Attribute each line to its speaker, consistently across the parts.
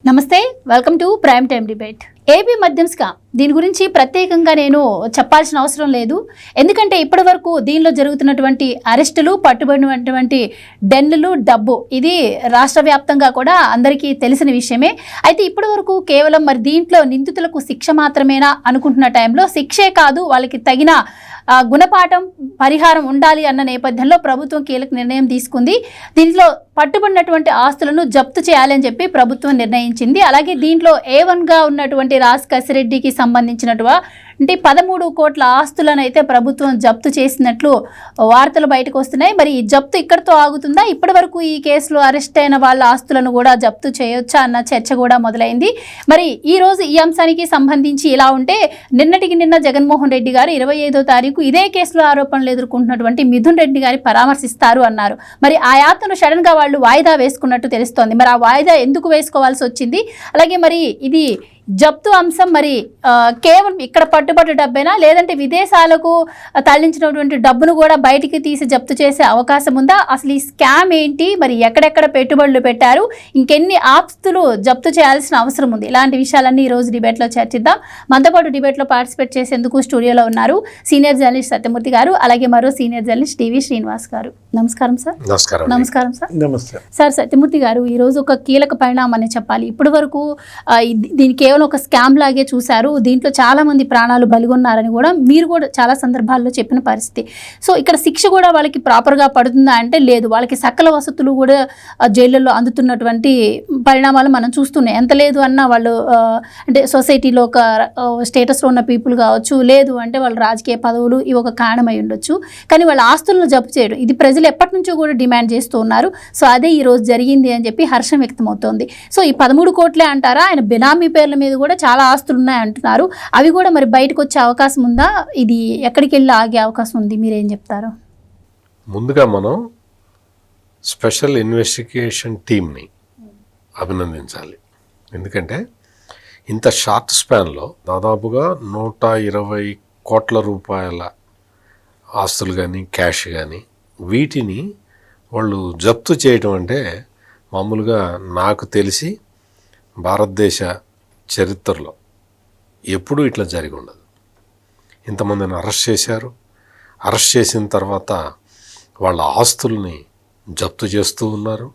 Speaker 1: నమస్తే, welcome to prime time debate. AP మద్యం scam దీని గురించి ప్రత్యేకంగా నేను చెప్పాల్సిన అవసరం లేదు. ఎందుకంటే ఇప్పటి వరకు దీనిలో జరుగుతున్నటువంటి అరెస్టులు, పట్టుబడినటువంటి డెన్నులు, డబ్బు ఇది రాష్ట్ర వ్యాప్తంగా కూడా అందరికీ తెలిసిన విషయమే. అయితే ఇప్పటి వరకు కేవలం మరి దీంట్లో నిందితులకు శిక్ష మాత్రమేనా అనుకుంటున్న టైంలో శిక్షే కాదు, వాళ్ళకి తగిన గుణపాఠం, పరిహారం ఉండాలి అన్న నేపథ్యంలో ప్రభుత్వం కీలక నిర్ణయం తీసుకుంది. దీంట్లో పట్టుబడినటువంటి ఆస్తులను జప్తు చేయాలని చెప్పి ప్రభుత్వం నిర్ణయించింది. అలాగే దీంట్లో A1గా ఉన్నటువంటి రాజ్ కసిరెడ్డికి సంబంధించినటువంటి 13 కోట్ల ఆస్తులను అయితే ప్రభుత్వం జప్తు చేసినట్లు వార్తలు బయటకు వస్తున్నాయి. మరి ఈ జప్తు ఇక్కడితో ఆగుతుందా? ఇప్పటి వరకు ఈ కేసులో అరెస్ట్ అయిన వాళ్ళ ఆస్తులను కూడా జప్తు చేయొచ్చా అన్న చర్చ కూడా మొదలైంది. మరి ఈ రోజు ఈ అంశానికి సంబంధించి ఇలా ఉంటే, నిన్న జగన్మోహన్ రెడ్డి గారు 25వ తారీఖు ఇదే కేసులో ఆరోపణలు ఎదుర్కొంటున్నటువంటి మిథున్ రెడ్డి గారి పరామర్శిస్తారు అన్నారు. మరి ఆ యాత్రను సడన్ గా వాళ్ళు వాయిదా వేసుకున్నట్టు తెలుస్తోంది. మరి ఆ వాయిదా ఎందుకు వేసుకోవాల్సి వచ్చింది? అలాగే మరి ఇది జప్తు అంశం మరి కేవలం ఇక్కడ పట్టుబడి డబ్బేనా, లేదంటే విదేశాలకు తరలించినటువంటి డబ్బును కూడా బయటికి తీసి జప్తు చేసే అవకాశం ఉందా? అసలు ఈ స్కామ్ ఏంటి? మరి ఎక్కడెక్కడ పెట్టుబడులు పెట్టారు? ఇంకెన్ని ఆస్తులు జప్తు చేయాల్సిన అవసరం ఉంది? ఇలాంటి విషయాలన్నీ ఈ రోజు డిబేట్లో చర్చిద్దాం. మనతో పాటు డిబేట్లో పార్టిసిపేట్ చేసేందుకు స్టూడియోలో ఉన్నారు సీనియర్ జర్నలిస్ట్ సత్యమూర్తి గారు, అలాగే మరో సీనియర్ జర్నలిస్ట్ టీవీ శ్రీనివాస్ గారు. నమస్కారం సార్. నమస్కారం సార్.
Speaker 2: నమస్తే
Speaker 1: సార్. సత్యమూర్తి గారు, ఈరోజు ఒక కీలక పరిణామాన్ని చెప్పాలి. ఇప్పటి వరకు దీని కేవలం ఒక స్కామ్ లాగే చూశారు. దీంట్లో చాలా మంది ప్రాణాలు బలిగొన్నారని కూడా మీరు కూడా చాలా సందర్భాల్లో చెప్పిన పరిస్థితి. సో ఇక్కడ శిక్ష కూడా వాళ్ళకి ప్రాపర్గా పడుతుందా అంటే లేదు. వాళ్ళకి సకల వసతులు కూడా జైళ్ళల్లో అందుతున్నటువంటి పరిణామాలు మనం చూస్తున్నాయి. ఎంత లేదు అన్నా వాళ్ళు అంటే సొసైటీలో ఒక స్టేటస్లో ఉన్న పీపుల్ కావచ్చు, లేదు అంటే వాళ్ళు రాజకీయ పదవులు, ఇవి ఒక కారణమై ఉండొచ్చు. కానీ వాళ్ళ ఆస్తులను జప్తు చేయడం ఇది ప్రజలు ఎప్పటి నుంచో కూడా డిమాండ్ చేస్తూ ఉన్నారు. సో అదే ఈ రోజు జరిగింది అని చెప్పి హర్షం వ్యక్తమవుతోంది. సో ఈ 13 కోట్లే అంటారా? ఆయన బినామీ పేర్ల మీద కూడా చాలా ఆస్తులు ఉన్నాయి అంటున్నారు. అవి కూడా మరి బయటకు వచ్చే అవకాశం ఉందా? ఇది ఎక్కడికి వెళ్ళి ఆగే అవకాశం ఉంది? మీరేం చెప్తారు?
Speaker 2: ముందుగా మనం స్పెషల్ ఇన్వెస్టిగేషన్ టీమ్ని అభినందించాలి. ఎందుకంటే ఇంత షార్ట్ స్పాన్లో దాదాపుగా 120 కోట్ల రూపాయల ఆస్తులు కానీ, క్యాష్ కానీ, వీటిని వాళ్ళు జప్తు చేయటం అంటే మామూలుగా నాకు తెలిసి భారతదేశ చరిత్రలో ఎప్పుడూ ఇట్లా జరిగి ఉండదు. ఇంతమందిని అరెస్ట్ చేశారు. అరెస్ట్ చేసిన తర్వాత వాళ్ళ ఆస్తుల్ని జప్తు చేస్తూ ఉన్నారు.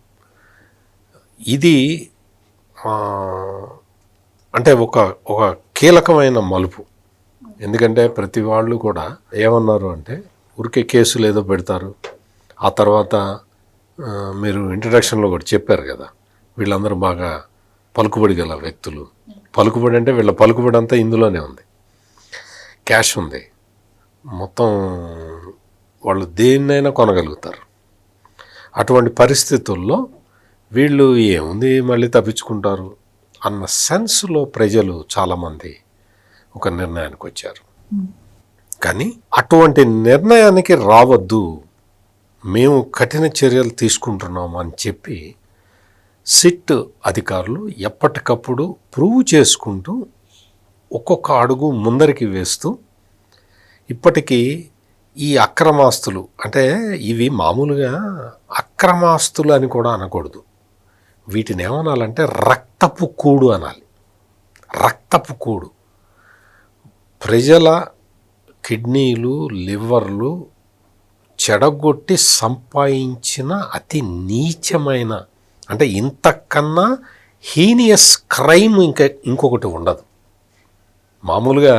Speaker 2: ఇది అంటే ఒక కీలకమైన మలుపు. ఎందుకంటే ప్రతి వాళ్ళు కూడా ఏమన్నారు అంటే, ఊరికే కేసులు ఏదో పెడతారు, ఆ తర్వాత మీరు ఇంట్రడక్షన్లో కూడా చెప్పారు కదా, వీళ్ళందరూ బాగా పలుకుబడి గల వ్యక్తులు. పలుకుబడి అంటే వీళ్ళ పలుకుబడి అంతా ఇందులోనే ఉంది. క్యాష్ ఉంది, మొత్తం వాళ్ళు దేన్నైనా కొనగలుగుతారు. అటువంటి పరిస్థితుల్లో వీళ్ళు ఏముంది మళ్ళీ తప్పించుకుంటారు అన్న సెన్స్లో ప్రజలు చాలామంది ఒక నిర్ణయానికి వచ్చారు. కానీ అటువంటి నిర్ణయానికి రావద్దు, మేము కఠిన చర్యలు తీసుకుంటున్నాము అని చెప్పి సిట్ అధికారులు ఎప్పటికప్పుడు ప్రూవ్ చేసుకుంటూ ఒక్కొక్క అడుగు ముందరికి వేస్తూ ఇప్పటికీ ఈ అక్రమాస్తులు, అంటే ఇవి మామూలుగా అక్రమాస్తులు అని కూడా అనకూడదు, వీటిని ఏమనాలంటే రక్తపు కూడు అనాలి. రక్తపు కూడు. ప్రజల కిడ్నీలు, లివర్లు చెడగొట్టి సంపాదించిన అతి నీచమైన, అంటే ఇంతకన్నా హీనియస్ క్రైమ్ ఇంకొకటి ఉండదు. మామూలుగా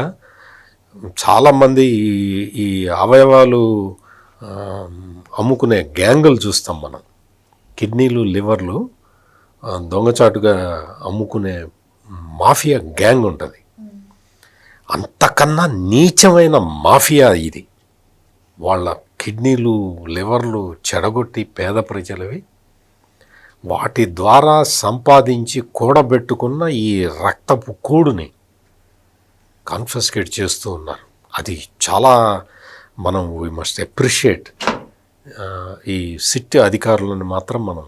Speaker 2: చాలామంది ఈ అవయవాలు అమ్ముకునే గ్యాంగులు చూస్తాం మనం. కిడ్నీలు, లివర్లు దొంగచాటుగా అమ్ముకునే మాఫియా గ్యాంగ్ ఉంటుంది. అంతకన్నా నీచమైన మాఫియా ఇది. వాళ్ళ కిడ్నీలు, లివర్లు చెడగొట్టి పేద ప్రజలవి వాటి ద్వారా సంపాదించి కూడబెట్టుకున్న ఈ రక్తపు కూడుని కన్ఫిస్కేట్ చేస్తూ ఉన్నారు. అది చాలా మనం వీ మస్ట్ అప్రిషియేట్. ఈ సిట్ అధికారులను మాత్రం మనం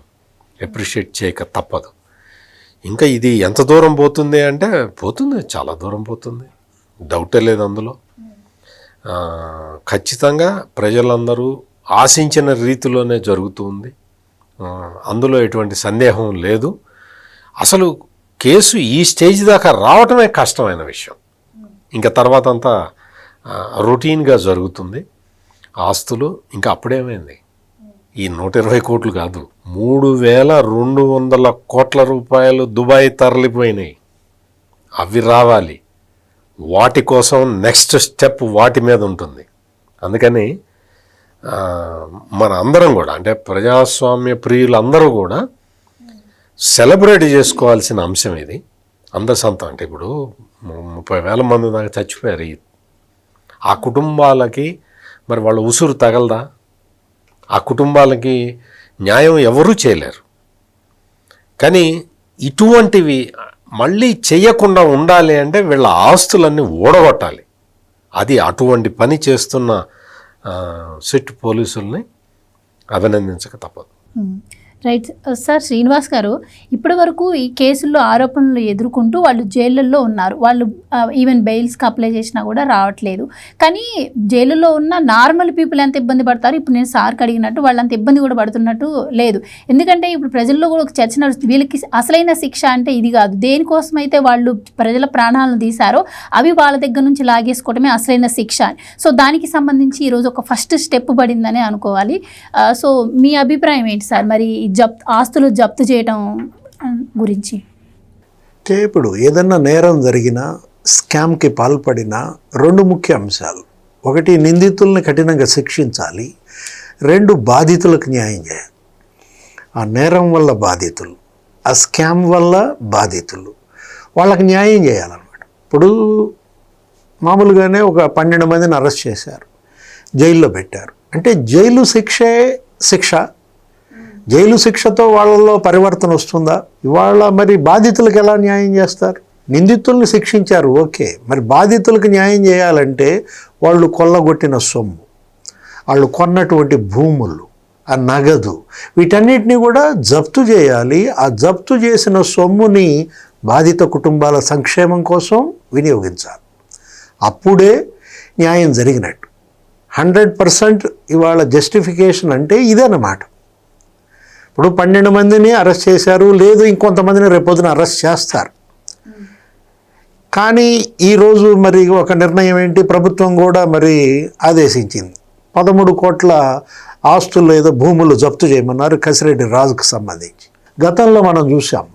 Speaker 2: అప్రిషియేట్ చేయక తప్పదు. ఇంకా ఇది ఎంత దూరం పోతుంది అంటే పోతుంది, చాలా దూరం పోతుంది, డౌటే లేదు అందులో. ఖచ్చితంగా ప్రజలందరూ ఆశించిన రీతిలోనే జరుగుతుంది, అందులో ఎటువంటి సందేహం లేదు. అసలు కేసు ఈ స్టేజ్ దాకా రావటమే కష్టమైన విషయం. ఇంకా తర్వాత అంతా రొటీన్గా జరుగుతుంది. ఆస్తులు ఇంకా అప్పుడేమైంది, ఈ 120 కోట్లు కాదు, 3200 కోట్ల రూపాయలు దుబాయ్ తరలిపోయినాయి. అవి రావాలి, వాటి కోసం నెక్స్ట్ స్టెప్ వాటి మీద ఉంటుంది. అందుకని మన అందరం కూడా, అంటే ప్రజాస్వామ్య ప్రియులందరూ కూడా సెలబ్రేట్ చేసుకోవాల్సిన అంశం ఇది. అందరి సొంతం. అంటే ఇప్పుడు 30,000 మంది దాకా చచ్చిపోయారు. ఆ కుటుంబాలకి మరి వాళ్ళ ఉసురు తగలదా? ఆ కుటుంబాలకి న్యాయం ఎవరూ చేయలేరు. కానీ ఇటువంటివి మళ్ళీ చేయకుండా ఉండాలి అంటే వీళ్ళ ఆస్తులన్నీ ఓడగొట్టాలి. అది అటువంటి పని చేస్తున్న సిట్ పోలీసుల్ని అభినందించక తప్పదు.
Speaker 1: Right sir. శ్రీనివాస్ గారు, ఇప్పటి వరకు ఈ కేసుల్లో ఆరోపణలు ఎదుర్కొంటూ వాళ్ళు జైళ్ళల్లో ఉన్నారు. వాళ్ళు ఈవెన్ బెయిల్స్కి అప్లై చేసినా కూడా రావట్లేదు. కానీ జైలులో ఉన్న నార్మల్ పీపుల్ ఎంత ఇబ్బంది పడతారు, ఇప్పుడు నేను సార్కి అడిగినట్టు వాళ్ళంత ఇబ్బంది కూడా పడుతున్నట్టు లేదు. ఎందుకంటే ఇప్పుడు ప్రజల్లో కూడా ఒక చర్చ నడుస్తుంది, వీళ్ళకి అసలైన శిక్ష అంటే ఇది కాదు, దేనికోసం అయితే వాళ్ళు ప్రజల ప్రాణాలను తీశారో అవి వాళ్ళ దగ్గర నుంచి లాగేసుకోవడమే అసలైన శిక్ష. సో దానికి సంబంధించి ఈరోజు ఒక ఫస్ట్ స్టెప్ పడిందని అనుకోవాలి. సో మీ అభిప్రాయం ఏంటి సార్ మరి ఆస్తులు జప్తు చేయడం గురించి?
Speaker 3: ఇప్పుడు ఏదన్నా నేరం జరిగినా, స్కామ్కి పాల్పడిన 2 ముఖ్య అంశాలు. ఒకటి, నిందితుల్ని కఠినంగా శిక్షించాలి. 2, బాధితులకు న్యాయం చేయాలి. ఆ నేరం వల్ల బాధితులు, ఆ స్కామ్ వల్ల బాధితులు, వాళ్ళకి న్యాయం చేయాలన్నమాట. ఇప్పుడు మామూలుగానే ఒక 12 మందిని అరెస్ట్ చేశారు, జైల్లో పెట్టారు. అంటే జైలు శిక్షే శిక్ష. జైలు శిక్షతో వాళ్ళలో పరివర్తన వస్తుందా? ఇవాళ మరి బాధితులకు ఎలా న్యాయం చేస్తారు? నిందితుల్ని శిక్షించారు, ఓకే, మరి బాధితులకు న్యాయం చేయాలంటే వాళ్ళు కొల్లగొట్టిన సొమ్ము, వాళ్ళు కొన్నటువంటి భూములు, ఆ నగదు, వీటన్నిటిని కూడా జప్తు చేయాలి. ఆ జప్తు చేసిన సొమ్ముని బాధిత కుటుంబాల సంక్షేమం కోసం వినియోగించాలి. అప్పుడే న్యాయం జరిగినట్టు. 100% ఇవాళ జస్టిఫికేషన్ అంటే ఇదన్నమాట. ఇప్పుడు 12 మందిని అరెస్ట్ చేశారు, లేదు ఇంకొంతమందిని రేపొద్దున అరెస్ట్ చేస్తారు. కానీ ఈరోజు మరి ఒక నిర్ణయం ఏంటి, ప్రభుత్వం కూడా మరి ఆదేశించింది 13 కోట్ల ఆస్తులు ఏదో భూములు జప్తు చేయమన్నారు కసిరెడ్డి రాజుకు సంబంధించి. గతంలో మనం చూసాం,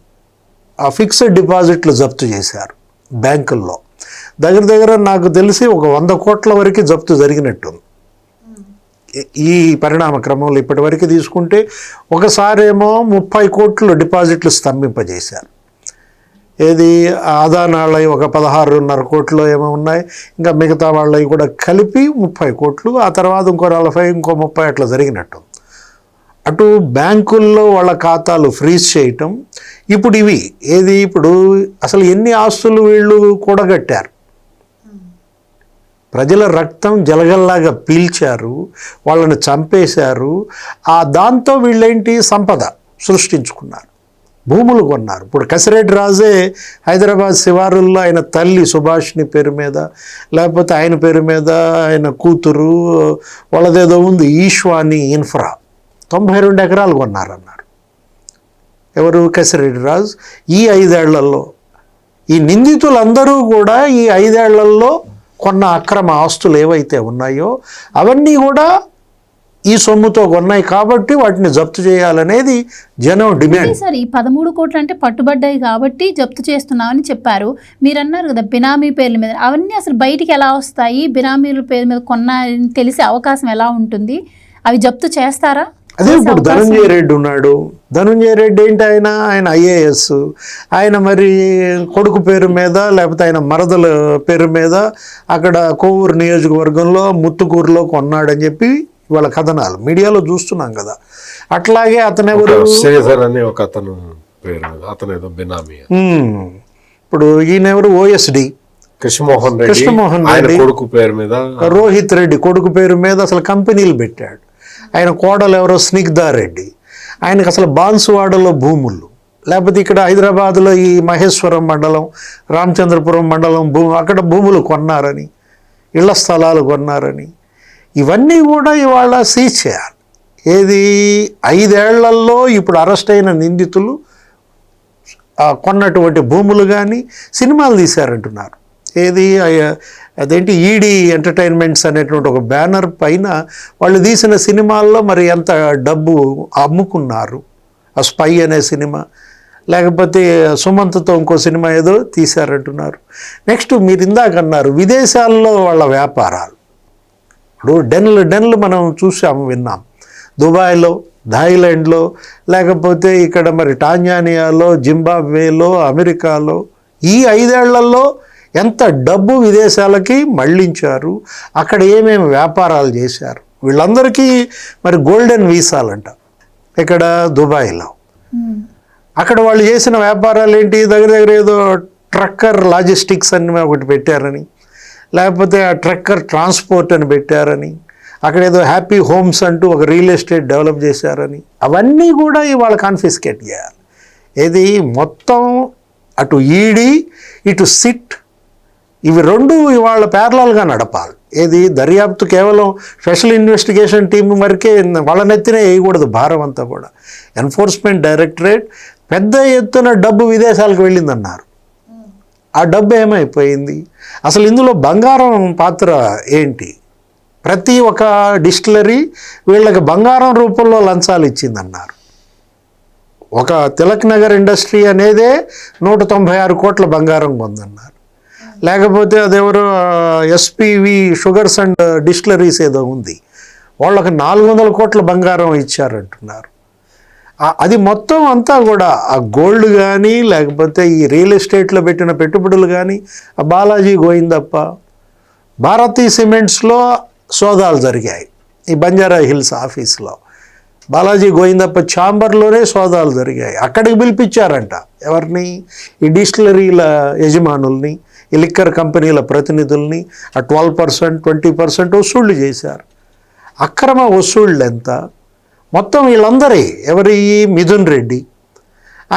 Speaker 3: ఆ ఫిక్స్డ్ డిపాజిట్లు జప్తు చేశారు బ్యాంకుల్లో. దగ్గర నాకు తెలిసి ఒక 100 కోట్ల వరకు జప్తు జరిగినట్టుంది ఈ పరిణామ క్రమంలో. ఇప్పటి వరకు తీసుకుంటే ఒకసారేమో 30 కోట్లు డిపాజిట్లు స్తంభింపజేశారు. ఏది ఆదానాళ్ళవి ఒక 16.5 కోట్లు ఏమో ఉన్నాయి, ఇంకా మిగతా వాళ్ళవి కూడా కలిపి 30 కోట్లు. ఆ తర్వాత ఇంకో 40, ఇంకో 30 అట్లా జరిగినట్టు. అటు బ్యాంకుల్లో వాళ్ళ ఖాతాలు ఫ్రీజ్ చేయటం. ఇప్పుడు ఇవి ఏది, ఇప్పుడు అసలు ఎన్ని ఆస్తులు వీళ్ళు కూడగట్టారు, ప్రజల రక్తం జలగల్లాగా పీల్చారు, వాళ్ళని చంపేశారు. దాంతో వీళ్ళేంటి సంపద సృష్టించుకున్నారు, భూములు కొన్నారు. ఇప్పుడు కసిరెడ్డి రాజే హైదరాబాద్ శివారుల్లో ఆయన తల్లి సుభాష్ని పేరు మీద, లేకపోతే ఆయన పేరు మీద ఆయన కూతురు వాళ్ళదేదో ఉంది ఈశ్వాని ఇన్ఫ్రా, 92 ఎకరాలు కొన్నారన్నారు. ఎవరు? కసిరెడ్డి రాజు. ఈ 5 ఏళ్లలో ఈ నిందితులందరూ కూడా ఈ 5 ఏళ్లలో కొన్న అక్రమ ఆస్తులు ఏవైతే ఉన్నాయో అవన్నీ కూడా ఈ సొమ్ముతో కొన్నాయి కాబట్టి వాటిని జప్తు చేయాలనేది జనం డిమాండ్.
Speaker 1: సార్, ఈ 13 కోట్లు అంటే పట్టుబడ్డాయి కాబట్టి జప్తు చేస్తున్నామని చెప్పారు. మీరు అన్నారు కదా బినామీ పేర్ల మీద, అవన్నీ అసలు బయటికి ఎలా వస్తాయి? బినామీల పేరు మీద కొన్నాయని తెలిసే అవకాశం ఎలా ఉంటుంది? అవి జప్తు చేస్తారా?
Speaker 3: అదే ఇప్పుడు ధనంజయ రెడ్డి ఉన్నాడు. ధనంజయ రెడ్డి ఏంటి, ఆయన IAS. ఆయన మరి కొడుకు పేరు మీద లేకపోతే ఆయన మరదల పేరు మీద అక్కడ కోవూరు నియోజకవర్గంలో ముత్తుకూరులో కొన్నాడని చెప్పి ఇవాళ కథనాలు మీడియాలో చూస్తున్నాం కదా. అట్లాగే అతనెవరు,
Speaker 2: శ్రీధర్ అనే ఒక అతను పేరు మీద అతను ఏదో బినామీ.
Speaker 3: ఇప్పుడు ఈయనెవరు, OSD
Speaker 2: కృష్ణమోహన్ రెడ్డి కొడుకు పేరు మీద,
Speaker 3: రోహిత్ రెడ్డి కొడుకు పేరు మీద అసలు కంపెనీలు పెట్టాడు. ఆయన కోడలు ఎవరో స్నిగ్ధారెడ్డి, ఆయనకు అసలు బాన్సువాడలో భూములు, లేకపోతే ఇక్కడ హైదరాబాద్లో ఈ మహేశ్వరం మండలం, రామచంద్రపురం మండలం అక్కడ భూములు కొన్నారని, ఇళ్ల స్థలాలు కొన్నారని, ఇవన్నీ కూడా ఇవాళ సీజ్ చేయాలి. ఏది 5 ఏళ్లలో ఇప్పుడు అరెస్ట్ అయిన నిందితులు కొన్నటువంటి భూములు కానీ సినిమాలు తీశారంటున్నారు. ఏది అదేంటి ఈడీ ఎంటర్టైన్మెంట్స్ అనేటువంటి ఒక బ్యానర్ పైన వాళ్ళు తీసిన సినిమాల్లో మరి ఎంత డబ్బు అమ్ముకున్నారు. ఆ స్పై అనే సినిమా, లేకపోతే సుమంత్తో ఇంకో సినిమా ఏదో తీశారంటున్నారు. నెక్స్ట్ మీరు ఇందాక అన్నారు విదేశాల్లో వాళ్ళ వ్యాపారాలు. ఇప్పుడు డెన్లు మనం చూసాము, విన్నాం. దుబాయ్లో, థాయిలాండ్లో, లేకపోతే ఇక్కడ మరి టాంజానియాలో, జింబాబ్వేలో, అమెరికాలో ఈ 5 ఏళ్లలో ఎంత డబ్బు విదేశాలకి మళ్ళించారు, అక్కడ ఏమేమి వ్యాపారాలు చేశారు. వీళ్ళందరికీ మరి గోల్డెన్ వీసాలంట. ఇక్కడ దుబాయ్లో అక్కడ వాళ్ళు చేసిన వ్యాపారాలు ఏంటి, దగ్గర ఏదో ట్రక్కర్ లాజిస్టిక్స్ అని ఒకటి పెట్టారని, లేకపోతే ఆ ట్రక్కర్ ట్రాన్స్పోర్ట్ అని పెట్టారని, అక్కడ ఏదో హ్యాపీ హోమ్స్ అంటూ ఒక రియల్ ఎస్టేట్ డెవలప్ చేశారని, అవన్నీ కూడా ఇవాళ కాన్ఫిస్కేట్ చేయాలి. ఇది మొత్తం అటు ఈడీ ఇటు సిట్ ఇవి రెండు ఇవాళ ప్యారలల్గా నడపాలి. ఏది దర్యాప్తు కేవలం స్పెషల్ ఇన్వెస్టిగేషన్ టీం వరకే వాళ్ళనెత్తినే వేయకూడదు భారం అంతా కూడా. ఎన్ఫోర్స్మెంట్ డైరెక్టరేట్ పెద్ద ఎత్తున డబ్బు విదేశాలకు వెళ్ళిందన్నారు. ఆ డబ్బు ఏమైపోయింది, అసలు ఇందులో బంగారం పాత్ర ఏంటి? ప్రతి ఒక్క డిస్టిలరీ వీళ్ళకి బంగారం రూపంలో లంచాలు ఇచ్చిందన్నారు. ఒక తిలక్ నగర్ ఇండస్ట్రీ అనేదే 196 కోట్ల బంగారం కొందన్నారు. లేకపోతే అదెవరో ఎస్పీవి షుగర్స్ అండ్ డిస్టిలరీస్ ఏదో ఉంది, వాళ్ళకి 400 కోట్ల బంగారం ఇచ్చారంటున్నారు. అది మొత్తం అంతా కూడా ఆ గోల్డ్ కానీ, లేకపోతే ఈ రియల్ ఎస్టేట్లో పెట్టిన పెట్టుబడులు కానీ, ఆ బాలాజీ గోయిందప్ప, భారతీ సిమెంట్స్లో సోదాలు జరిగాయి. ఈ బంజారా హిల్స్ ఆఫీస్లో బాలాజీ గోయిందప్ప ఛాంబర్లోనే సోదాలు జరిగాయి. అక్కడికి పిలిపించారంట ఎవరిని, ఈ డిస్టిలరీల యజమానుల్ని, ఈ లిక్కర్ కంపెనీల ప్రతినిధుల్ని. ఆ 12%, 20% వసూళ్లు చేశారు. అక్రమ వసూళ్ళు ఎంత మొత్తం వీళ్ళందరి ఎవరి, మిథున్ రెడ్డి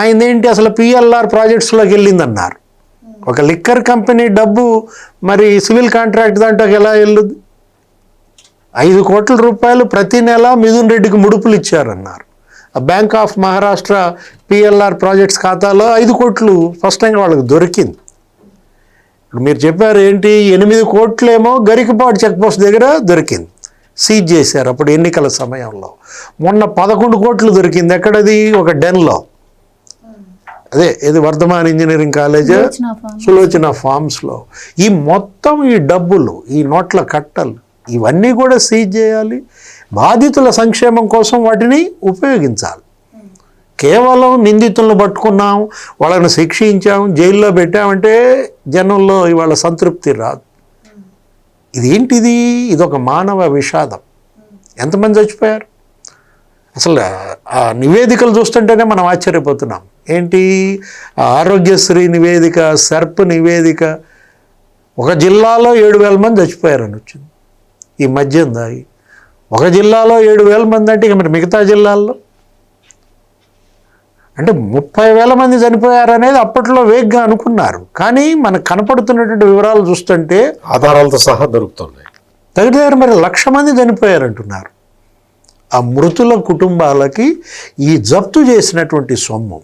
Speaker 3: ఆయనదేంటి అసలు పిఎల్ఆర్ ప్రాజెక్ట్స్లోకి వెళ్ళిందన్నారు. ఒక లిక్కర్ కంపెనీ డబ్బు మరి సివిల్ కాంట్రాక్ట్ దాంట్లోకి ఎలా వెళ్ళుద్ది? 5 కోట్ల రూపాయలు ప్రతి నెల మిథున్ రెడ్డికి ముడుపులు ఇచ్చారన్నారు. ఆ bank of Maharashtra PLR projects ఖాతాలో 5 కోట్లు ఫస్ట్ టైం వాళ్ళకి దొరికింది. ఇప్పుడు మీరు చెప్పారు ఏంటి, 8 కోట్లేమో గరికపాడు చెక్ పోస్ట్ దగ్గర దొరికింది, సీజ్ చేశారు అప్పుడు ఎన్నికల సమయంలో. మొన్న 11 కోట్లు దొరికింది. ఎక్కడది? ఒక డెన్లో, అదే ఇది వర్ధమాన్ ఇంజనీరింగ్ కాలేజ్ సులోచన ఫార్మ్స్లో. ఈ మొత్తం ఈ డబ్బులు, ఈ నోట్ల కట్టలు ఇవన్నీ కూడా సీజ్ చేయాలి. బాధితుల సంక్షేమం కోసం వాటిని ఉపయోగించాలి. కేవలం నిందితులను పట్టుకున్నాం, వాళ్ళని శిక్షించాం, జైల్లో పెట్టామంటే జనంలో ఇవాళ సంతృప్తి రాదు. ఇదేంటిది? ఇదొక మానవ విషాదం. ఎంతమంది చచ్చిపోయారు అసలు? ఆ నివేదికలు చూస్తుంటేనే మనం ఆశ్చర్యపోతున్నాం. ఏంటి ఆరోగ్యశ్రీ నివేదిక, సర్ప్ నివేదిక, ఒక జిల్లాలో 7,000 మంది చచ్చిపోయారని వచ్చింది ఈ మద్యం దాగి. ఒక జిల్లాలో 7,000 మంది అంటే ఇక మరి మిగతా జిల్లాల్లో అంటే 30,000 మంది చనిపోయారనేది అప్పట్లో వేగ్గా అనుకున్నారు. కానీ మనకు కనపడుతున్నటువంటి వివరాలు చూస్తుంటే
Speaker 2: ఆధారాలతో సహా దొరుకుతున్నాయి.
Speaker 3: దగ్గర మరి 1,00,000 మంది చనిపోయారంటున్నారు. ఆ మృతుల కుటుంబాలకి ఈ జప్తు చేసినటువంటి సొమ్ము,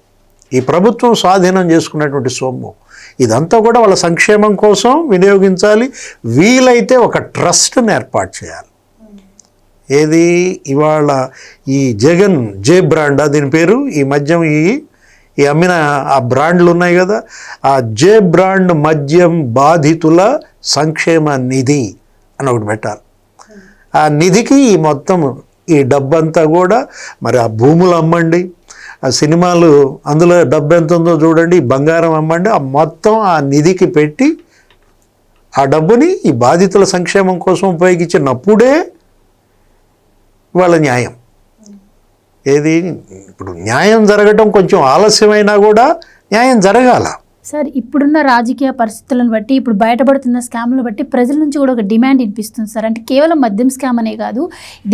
Speaker 3: ఈ ప్రభుత్వం స్వాధీనం చేసుకున్నటువంటి సొమ్ము, ఇదంతా కూడా వాళ్ళ సంక్షేమం కోసం వినియోగించాలి. వీలైతే ఒక ట్రస్ట్ని ఏర్పాటు చేయాలి. ఏది ఇవాళ ఈ జగన్ జే బ్రాండ్, దీని పేరు ఈ మద్యం ఈ అమ్మిన ఆ బ్రాండ్లు ఉన్నాయి కదా, ఆ జే బ్రాండ్ మద్యం బాధితుల సంక్షేమ నిధి అని ఒకటి పెట్టాలి. ఆ నిధికి ఈ మొత్తం ఈ డబ్బంతా కూడా మరి ఆ భూములు అమ్మండి, ఆ సినిమాలు అందులో డబ్బు ఎంత ఉందో చూడండి, బంగారం అమ్మండి, ఆ మొత్తం ఆ నిధికి పెట్టి ఆ డబ్బుని ఈ బాధితుల సంక్షేమం కోసం ఉపయోగించినప్పుడే వాళ్ళ న్యాయం. ఏది ఇప్పుడు న్యాయం జరగటం కొంచెం ఆలస్యమైనా కూడా న్యాయం జరగాల.
Speaker 1: సార్ ఇప్పుడున్న రాజకీయ పరిస్థితులను బట్టి ఇప్పుడు బయటపడుతున్న స్కామ్లను బట్టి ప్రజల నుంచి కూడా ఒక డిమాండ్ వినిపిస్తుంది సార్. అంటే కేవలం మద్యం స్కామ్ అనే కాదు,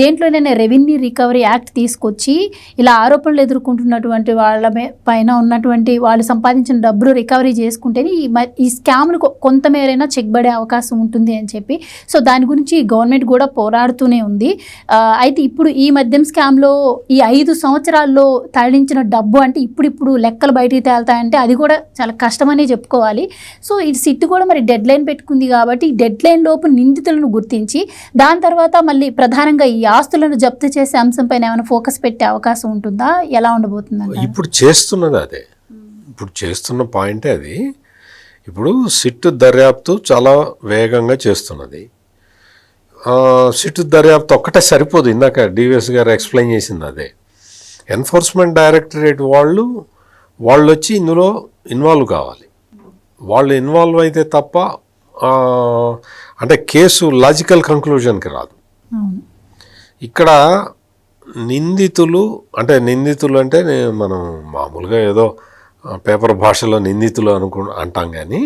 Speaker 1: దేంట్లోనైనా రెవెన్యూ రికవరీ యాక్ట్ తీసుకొచ్చి ఇలా ఆరోపణలు ఎదుర్కొంటున్నటువంటి వాళ్ళ పైన ఉన్నటువంటి వాళ్ళు సంపాదించిన డబ్బులు రికవరీ చేసుకుంటేనే ఈ స్కామ్లు కొంతమేరైనా చెక్ పడే అవకాశం ఉంటుంది అని చెప్పి, సో దాని గురించి గవర్నమెంట్ కూడా పోరాడుతూనే ఉంది. అయితే ఇప్పుడు ఈ మద్యం స్కామ్లో ఈ 5 సంవత్సరాల్లో తరలించిన డబ్బు అంటే ఇప్పుడు లెక్కలు బయటికి తేలుతాయంటే అది కూడా చాలా కష్టమనే చెప్పుకోవాలి. సో ఇది సిట్ కూడా మరి డెడ్ లైన్ పెట్టుకుంది కాబట్టి ఈ డెడ్ లైన్ లోపు నిందితులను గుర్తించి దాని తర్వాత మళ్ళీ ప్రధానంగా ఈ ఆస్తులను జప్తు చేసే అంశం పైన ఏమైనా ఫోకస్ పెట్టే అవకాశం ఉంటుందా, ఎలా ఉండబోతుందండి?
Speaker 2: ఇప్పుడు చేస్తున్నది అదే, ఇప్పుడు చేస్తున్న పాయింటే అది. ఇప్పుడు సిట్ దర్యాప్తు చాలా వేగంగా చేస్తున్నది. సిట్ దర్యాప్తు ఒక్కటే సరిపోదు, ఇందాక డివిఎస్ గారు ఎక్స్ప్లెయిన్ చేసింది అదే. ఎన్ఫోర్స్మెంట్ డైరెక్టరేట్ వాళ్ళు వచ్చి ఇందులో ఇన్వాల్వ్ కావాలి. వాళ్ళు ఇన్వాల్వ్ అయితే తప్ప అంటే కేసు లాజికల్ కంక్లూజన్కి రాదు. ఇక్కడ నిందితులు అంటే మనం మామూలుగా ఏదో పేపర్ భాషలో నిందితులు అంటాం, కానీ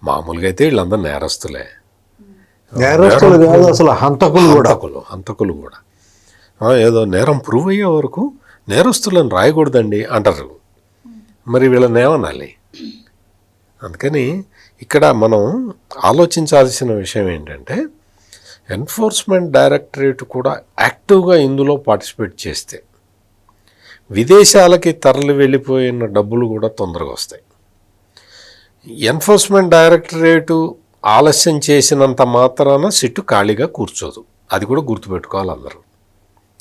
Speaker 2: మామూలుగా అయితే వీళ్ళందరూ నేరస్తులే.
Speaker 3: నేరస్తులు కాదు అసలు,
Speaker 2: హంతకులు కూడా ఏదో నేరం ప్రూవ్ అయ్యే వరకు నేరస్తులను రాయకూడదండి అంటారు. మరి వీళ్ళని ఏమనాలి? అందుకని ఇక్కడ మనం ఆలోచించాల్సిన విషయం ఏంటంటే, ఎన్ఫోర్స్మెంట్ డైరెక్టరేట్ కూడా యాక్టివ్గా ఇందులో పార్టిసిపేట్ చేస్తే విదేశాలకి తరలి వెళ్ళిపోయిన డబ్బులు కూడా తొందరగా వస్తాయి. ఎన్ఫోర్స్మెంట్ డైరెక్టరేటు ఆలస్యం చేసినంత మాత్రాన సిట్టు ఖాళీగా కూర్చోదు, అది కూడా గుర్తుపెట్టుకోవాలి అందరూ.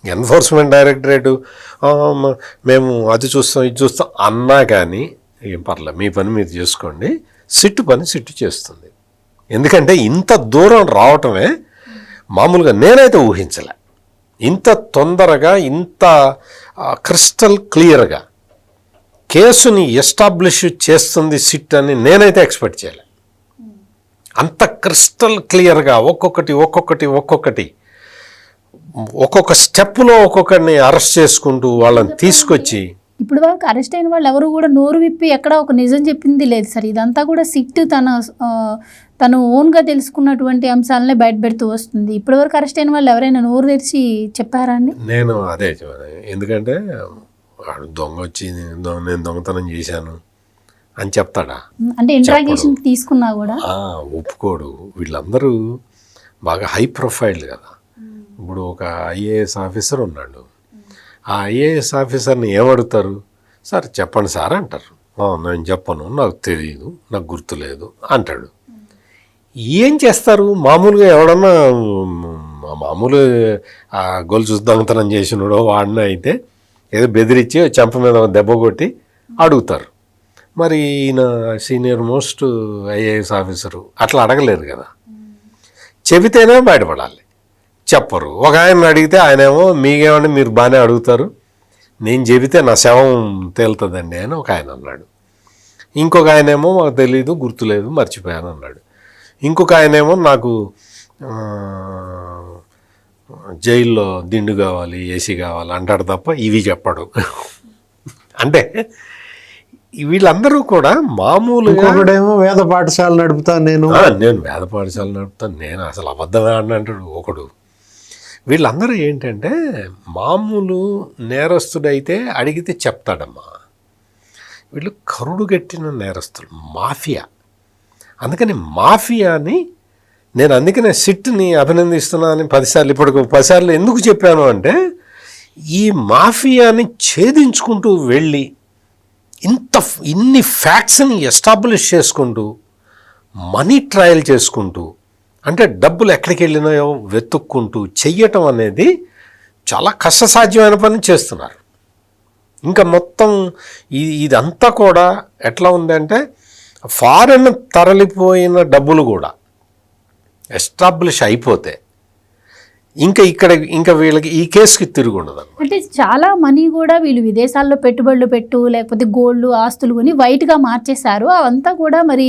Speaker 2: ఎన్ఫోర్స్మెంట్ డైరెక్టరేటు మేము అది చూస్తాం ఇది చూస్తాం అన్నా కానీ ఏం పర్లేదు, మీ పని మీరు చేసుకోండి, సిట్టు పని సిట్టు చేస్తుంది. ఎందుకంటే ఇంత దూరం రావటమే మామూలుగా నేనైతే ఊహించలే. ఇంత తొందరగా ఇంత క్రిస్టల్ క్లియర్గా కేసుని ఎస్టాబ్లిష్ చేస్తుంది సిట్ అని నేనైతే ఎక్స్పెక్ట్ చేయలే. అంత క్రిస్టల్ క్లియర్గా ఒక్కొక్క స్టెప్లో ఒక్కొక్కరిని అరెస్ట్ చేసుకుంటూ వాళ్ళని తీసుకొచ్చి,
Speaker 1: ఇప్పుడు వరకు అరెస్ట్ అయిన వాళ్ళు ఎవరు కూడా నోరు విప్పి ఎక్కడ ఒక నిజం చెప్పింది లేదు సార్. ఇదంతా కూడా సిట్ తను ఓన్గా తెలుసుకున్నటువంటి అంశాలనే బయట పెడుతూ వస్తుంది. ఇప్పటి వరకు అరెస్ట్ అయిన వాళ్ళు ఎవరైనా నోరు తెరిచి చెప్పారా అండి?
Speaker 2: నేను అదే ఎందుకంటే దొంగ వచ్చి నేను దొంగతనం చేశాను అని చెప్తాడా?
Speaker 1: అంటే ఇంట్రాగేషన్ తీసుకున్నా కూడా
Speaker 2: ఒప్పుకోడు. వీళ్ళందరూ బాగా హై ప్రొఫైల్ కదా. ఇప్పుడు ఒక ఐఏఎస్ ఆఫీసర్ ఉన్నాడు, ఆ ఐఏఎస్ ఆఫీసర్ని ఏమడుగుతారు? సార్ చెప్పండి సార్ అంటారు. నేను చెప్పను, నాకు తెలియదు, నాకు గుర్తులేదు అంటాడు. ఏం చేస్తారు? మామూలుగా ఎవడన్నా మామూలు గొలుసు దొంగతనం చేసినాడో వాడిన అయితే ఏదో బెదిరించి చెంప మీద దెబ్బ కొట్టి అడుగుతారు. మరి ఈయన సీనియర్ మోస్ట్ ఐఏఎస్ ఆఫీసరు అట్లా అడగలేరు కదా, చెబితేనే బయటపడాలి. చెప్పరు. ఒక ఆయన అడిగితే ఆయనేమో మీకేమంటే మీరు బాగానే అడుగుతారు, నేను చెబితే నా శవం తేలుతుందండి అని ఒక ఆయన అన్నాడు. ఇంకొక ఆయనేమో మాకు తెలీదు, గుర్తులేదు, మర్చిపోయాను అన్నాడు. ఇంకొక ఆయనేమో నాకు జైల్లో దిండు కావాలి, ఏసీ కావాలి అంటాడు తప్ప ఇవి చెప్పాడు. అంటే వీళ్ళందరూ కూడా మామూలుగా
Speaker 3: వేద పాఠశాల నడుపుతాను, నేను
Speaker 2: వేద పాఠశాల నడుపుతాను, నేను అసలు అబద్ధమే అంటాడు ఒకడు. వీళ్ళందరూ ఏంటంటే మామూలు నేరస్తుడైతే అడిగితే చెప్తాడమ్మా, వీళ్ళు కరుడుగట్టిన నేరస్తులు, మాఫియా. అందుకని మాఫియాని నేను అందుకనే సిట్ని అభినందిస్తున్నాను 10 సార్లు. ఇప్పటికి 10 సార్లు ఎందుకు చెప్పాను అంటే, ఈ మాఫియాని ఛేదించుకుంటూ వెళ్ళి ఇన్ని ఫ్యాక్ట్స్ని ఎస్టాబ్లిష్ చేసుకుంటూ మనీ ట్రయల్ చేసుకుంటూ, అంటే డబ్బులు ఎక్కడికి వెళ్ళినాయో వెతుక్కుంటూ చెయ్యటం అనేది చాలా కష్టసాధ్యమైన పని చేస్తున్నారు. ఇంకా మొత్తం ఇదంతా కూడా ఎట్లా ఉందంటే, ఫారెన్ తరలిపోయిన డబ్బులు కూడా ఎస్టాబ్లిష్ అయిపోతే ఇంకా వీళ్ళకి ఈ కేసుకి తిరిగి ఉండదు.
Speaker 1: అంటే చాలా మనీ కూడా వీళ్ళు విదేశాల్లో పెట్టుబడులు లేకపోతే గోల్డ్ ఆస్తులు కొని వైట్గా మార్చేశారు. అవంతా కూడా మరి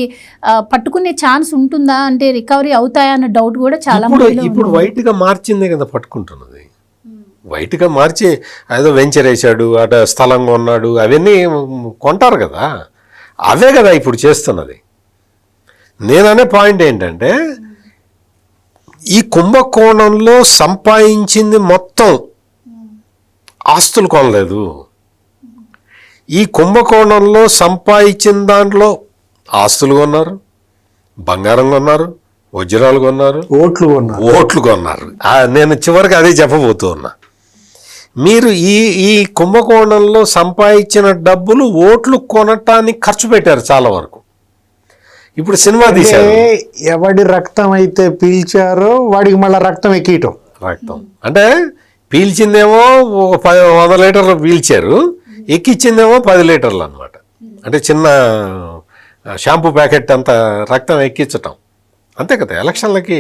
Speaker 1: పట్టుకునే ఛాన్స్ ఉంటుందా, అంటే రికవరీ అవుతాయా అన్న డౌట్ కూడా చాలా
Speaker 2: ఇప్పుడు వైట్గా మార్చిందే కదా పట్టుకుంటున్నది. వైట్గా మార్చి ఏదో వెంచర్ వేసాడు, అట స్థలం కొన్నాడు, అవన్నీ కొంటారు కదా. అవే కదా ఇప్పుడు చేస్తున్నది. నేననే పాయింట్ ఏంటంటే ఈ కుంభకోణంలో సంపాదించింది మొత్తం ఆస్తులు కొనలేదు. ఈ కుంభకోణంలో సంపాదించిన దాంట్లో ఆస్తులు కొన్నారు, బంగారం కొన్నారు, వజ్రాలు కొన్నారు, ఓట్లు కొన్నారు. నేను చివరికి అదే చెప్పబోతూ ఉన్నా. మీరు ఈ కుంభకోణంలో సంపాదించిన డబ్బులు ఓట్లు కొనటానికి ఖర్చు పెట్టారు చాలా వరకు. ఇప్పుడు సినిమా తీశారు,
Speaker 3: ఎవడి రక్తం అయితే పీల్చారో వాడికి మళ్ళీ రక్తం ఎక్కీయటం.
Speaker 2: రక్తం అంటే పీల్చిందేమో ఒక 100 లీటర్లు పీల్చారు, ఎక్కిచ్చిందేమో 10 లీటర్లు అనమాట. అంటే చిన్న షాంపూ ప్యాకెట్ అంత రక్తం ఎక్కించటం. అంతే కదా, ఎలక్షన్లకి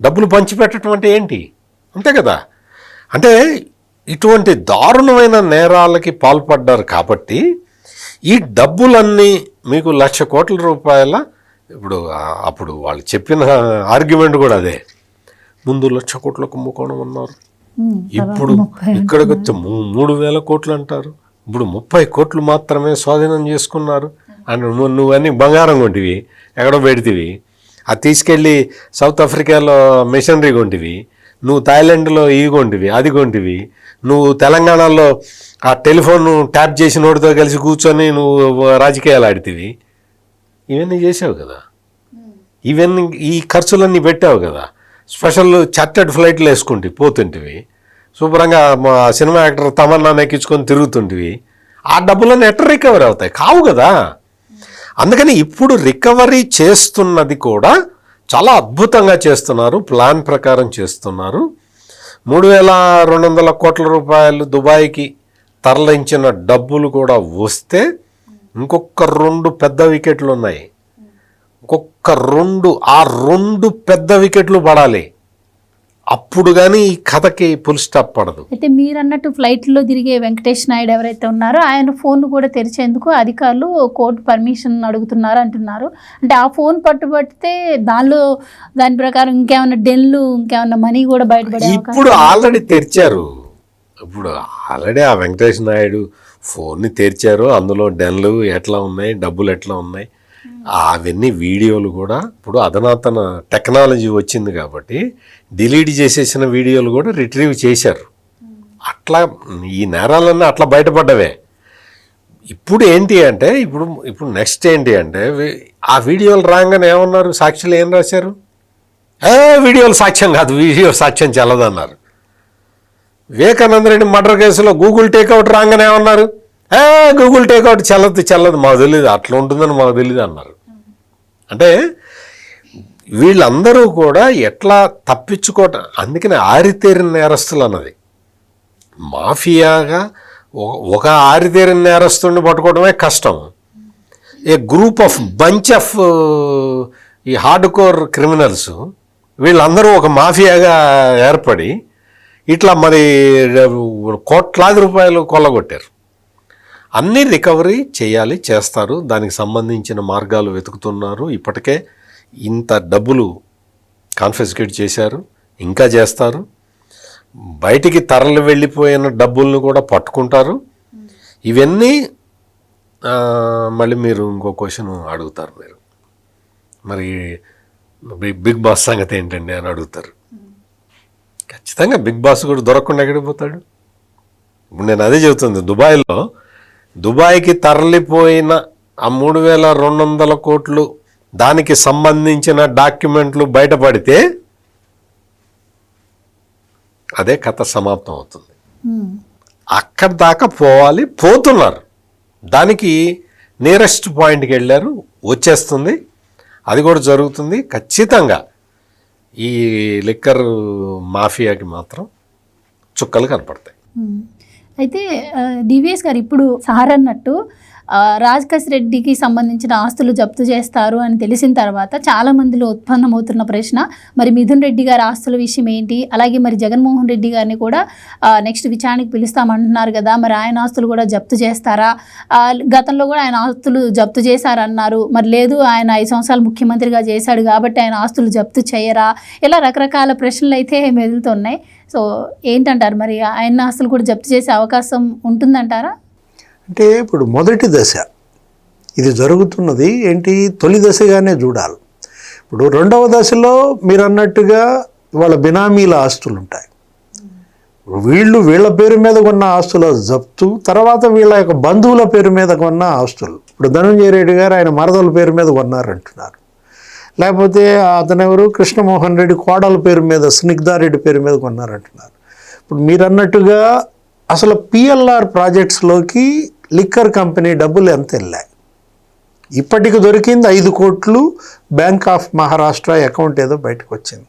Speaker 2: డబ్బులు పంచిపెట్టడం అంటే ఏంటి? అంతే కదా. అంటే ఇటువంటి దారుణమైన నేరాలకి పాల్పడ్డారు కాబట్టి ఈ డబ్బులన్నీ మీకు 1,00,000 కోట్ల రూపాయల, ఇప్పుడు అప్పుడు వాళ్ళు చెప్పిన ఆర్గ్యుమెంట్ కూడా అదే, ముందు 1,00,000 కోట్ల కుంభకోణం అన్నారు, ఇప్పుడు ఇక్కడికి వచ్చి 3,000 కోట్లు అంటారు, ఇప్పుడు 30 కోట్లు మాత్రమే స్వాధీనం చేసుకున్నారు అని. నువ్వన్నీ బంగారం కొంటివి, ఎక్కడో పెడితివి, అది తీసుకెళ్ళి సౌత్ ఆఫ్రికాలో మిషనరీ కొంటివి, నువ్వు థాయిలాండ్లో ఇవి కొంటివి, అది కొంటివి, నువ్వు తెలంగాణలో ఆ టెలిఫోన్ ట్యాప్ చేసి నోటితో కలిసి కూర్చొని నువ్వు రాజకీయాలు ఆడితివి, ఇవన్నీ చేసావు కదా, ఇవన్నీ ఈ ఖర్చులన్నీ పెట్టావు కదా. స్పెషల్ చార్టెడ్ ఫ్లైట్లు వేసుకుంటే పోతుంటివి, శుభ్రంగా మా సినిమా యాక్టర్ తమన్నాను ఎక్కించుకొని తిరుగుతుంటివి. ఆ డబ్బులన్నీ ఎట్లా రికవరీ అవుతాయి? కావు కదా. అందుకని ఇప్పుడు రికవరీ చేస్తున్నది కూడా చాలా అద్భుతంగా చేస్తున్నారు, ప్లాన్ ప్రకారం చేస్తున్నారు. 3,200 కోట్ల రూపాయలు దుబాయ్కి తరలించిన డబ్బులు కూడా వస్తే ఇంకొక 2 పెద్ద వికెట్లు ఉన్నాయి. ఇంకొక 2 పెద్ద వికెట్లు పడాలి, అప్పుడు కానీ ఈ కథకి ఫుల్ స్టాప్ పడదు.
Speaker 1: అయితే మీరు అన్నట్టు ఫ్లైట్లో తిరిగే వెంకటేష్ నాయుడు ఎవరైతే ఉన్నారో ఆయన ఫోన్ కూడా తెరిచేందుకు అధికారులు కోర్టు పర్మిషన్ అడుగుతున్నారు అంటున్నారు. అంటే ఆ ఫోన్ పట్టుబడితే దాని ప్రకారం ఇంకేమైనా డెన్లు, ఇంకేమైనా మనీ కూడా బయటపడే
Speaker 2: ఇప్పుడు ఆల్రెడీ తెరిచారు. ఇప్పుడు ఆల్రెడీ ఆ వెంకటేష్ నాయుడు ఫోన్ని తెరిచారు, అందులో డెన్లు ఎట్లా ఉన్నాయి, డబ్బులు ఎట్లా ఉన్నాయి, అవన్నీ వీడియోలు కూడా ఇప్పుడు అధునాతన టెక్నాలజీ వచ్చింది కాబట్టి డిలీట్ చేసేసిన వీడియోలు కూడా రిట్రీవ్ చేశారు. అట్లా ఈ నేరాలన్నీ అట్లా బయటపడ్డవే. ఇప్పుడు ఏంటి అంటే ఇప్పుడు నెక్స్ట్ ఏంటి అంటే ఆ వీడియోలు రాగానే ఏమన్నారు, సాక్షులు ఏం రాశారు, వీడియోలు సాక్ష్యం కాదు, వీడియో సాక్ష్యం చెల్లదన్నారు. వివేకానంద రెడ్డి మర్డర్ కేసులో గూగుల్ టేక్అవుట్ రాగానే ఏమన్నారు, గూగుల్ టేక్అవుట్ చెల్లదు మాకు తెలియదు, అట్లా ఉంటుందని మాకు తెలియదు అన్నారు. అంటే వీళ్ళందరూ కూడా ఎట్లా తప్పించుకోవటం, అందుకని ఆరితేరిన నేరస్తులు అన్నది. మాఫియాగా ఒక ఆరితేరిన నేరస్తుడిని పట్టుకోవడమే కష్టం. ఏ గ్రూప్ ఆఫ్ బంచ్ ఆఫ్ ఈ హార్డ్ కోర్ క్రిమినల్స్ వీళ్ళందరూ ఒక మాఫియాగా ఏర్పడి ఇట్లా మరి కోట్లాది రూపాయలు కొల్లగొట్టారు. అన్నీ రికవరీ చేయాలి, చేస్తారు, దానికి సంబంధించిన మార్గాలు వెతుకుతున్నారు. ఇప్పటికే ఇంత డబ్బులు కాన్ఫిస్కేట్ చేశారు, ఇంకా చేస్తారు. బయటికి తరలి వెళ్ళిపోయిన డబ్బులను కూడా పట్టుకుంటారు. ఇవన్నీ మళ్ళీ మీరు ఇంకో క్వశ్చన్ అడుగుతారు, మీరు మరి బిగ్ బాస్ సంగతి ఏంటండి అని అడుగుతారు. ఖచ్చితంగా బిగ్ బాస్ కూడా దొరకకుండా ఎక్కడికి పోతాడు? ఇప్పుడు నేను అదే చెబుతుంది, దుబాయ్కి తరలిపోయిన ఆ 3,200 కోట్లు దానికి సంబంధించిన డాక్యుమెంట్లు బయటపడితే అదే కథ సమాప్తం అవుతుంది. అక్కడి దాకా పోతున్నారు, దానికి నియరెస్ట్ పాయింట్కి వెళ్ళారు, వచ్చేస్తుంది, అది కూడా జరుగుతుంది. ఖచ్చితంగా ఈ లిక్కర్ మాఫియాకి మాత్రం చుక్కలు కనపడతాయి.
Speaker 1: అయితే డివిఎస్ గారు, ఇప్పుడు సార్ అన్నట్టు రాజకేశ్ రెడ్డికి సంబంధించిన ఆస్తులు జప్తు చేస్తారు అని తెలిసిన తర్వాత చాలా మందిలో ఉత్పన్నమవుతున్న ప్రశ్న, మరి మిథున్ రెడ్డి గారి ఆస్తుల విషయం ఏంటి? అలాగే మరి జగన్మోహన్ రెడ్డి గారిని కూడా నెక్స్ట్ విచారణకి పిలుస్తామంటున్నారు కదా, మరి ఆయన ఆస్తులు కూడా జప్తు చేస్తారా? గతంలో కూడా ఆయన ఆస్తులు జప్తు చేశారన్నారు, మరి లేదు ఆయన 5 సంవత్సరాలు ముఖ్యమంత్రిగా చేశాడు కాబట్టి ఆయన ఆస్తులు జప్తు చేయరా? ఇలా రకరకాల ప్రశ్నలు అయితే మెదులుతున్నాయి. సో ఏంటంటారు, మరి ఆయన ఆస్తులు కూడా జప్తు చేసే అవకాశం ఉంటుందంటారా?
Speaker 3: అంటే ఇప్పుడు మొదటి దశ ఇది జరుగుతున్నది ఏంటి తొలి దశగానే చూడాలి. ఇప్పుడు రెండవ దశలో మీరు అన్నట్టుగా వాళ్ళ బినామీల ఆస్తులు ఉంటాయి. వీళ్ళ పేరు మీద కొన్న ఆస్తుల జప్తు, తర్వాత వీళ్ళ యొక్క బంధువుల పేరు మీద కొన్న ఆస్తులు. ఇప్పుడు ధనంజయ రెడ్డి గారు ఆయన మరదల పేరు మీద కొన్నారంటున్నారు. లేకపోతే అతనెవరు కృష్ణమోహన్ రెడ్డి కోడల పేరు మీద, స్నిగ్ధారెడ్డి పేరు మీద కొన్నారంటున్నారు. ఇప్పుడు మీరు అన్నట్టుగా అసలు పిఎల్ఆర్ ప్రాజెక్ట్స్లోకి లిక్కర్ కంపెనీ డబ్బులు ఎంత వెళ్ళాయి? ఇప్పటికి దొరికింది 5 కోట్లు బ్యాంక్ ఆఫ్ మహారాష్ట్ర అకౌంట్ ఏదో బయటకు వచ్చింది.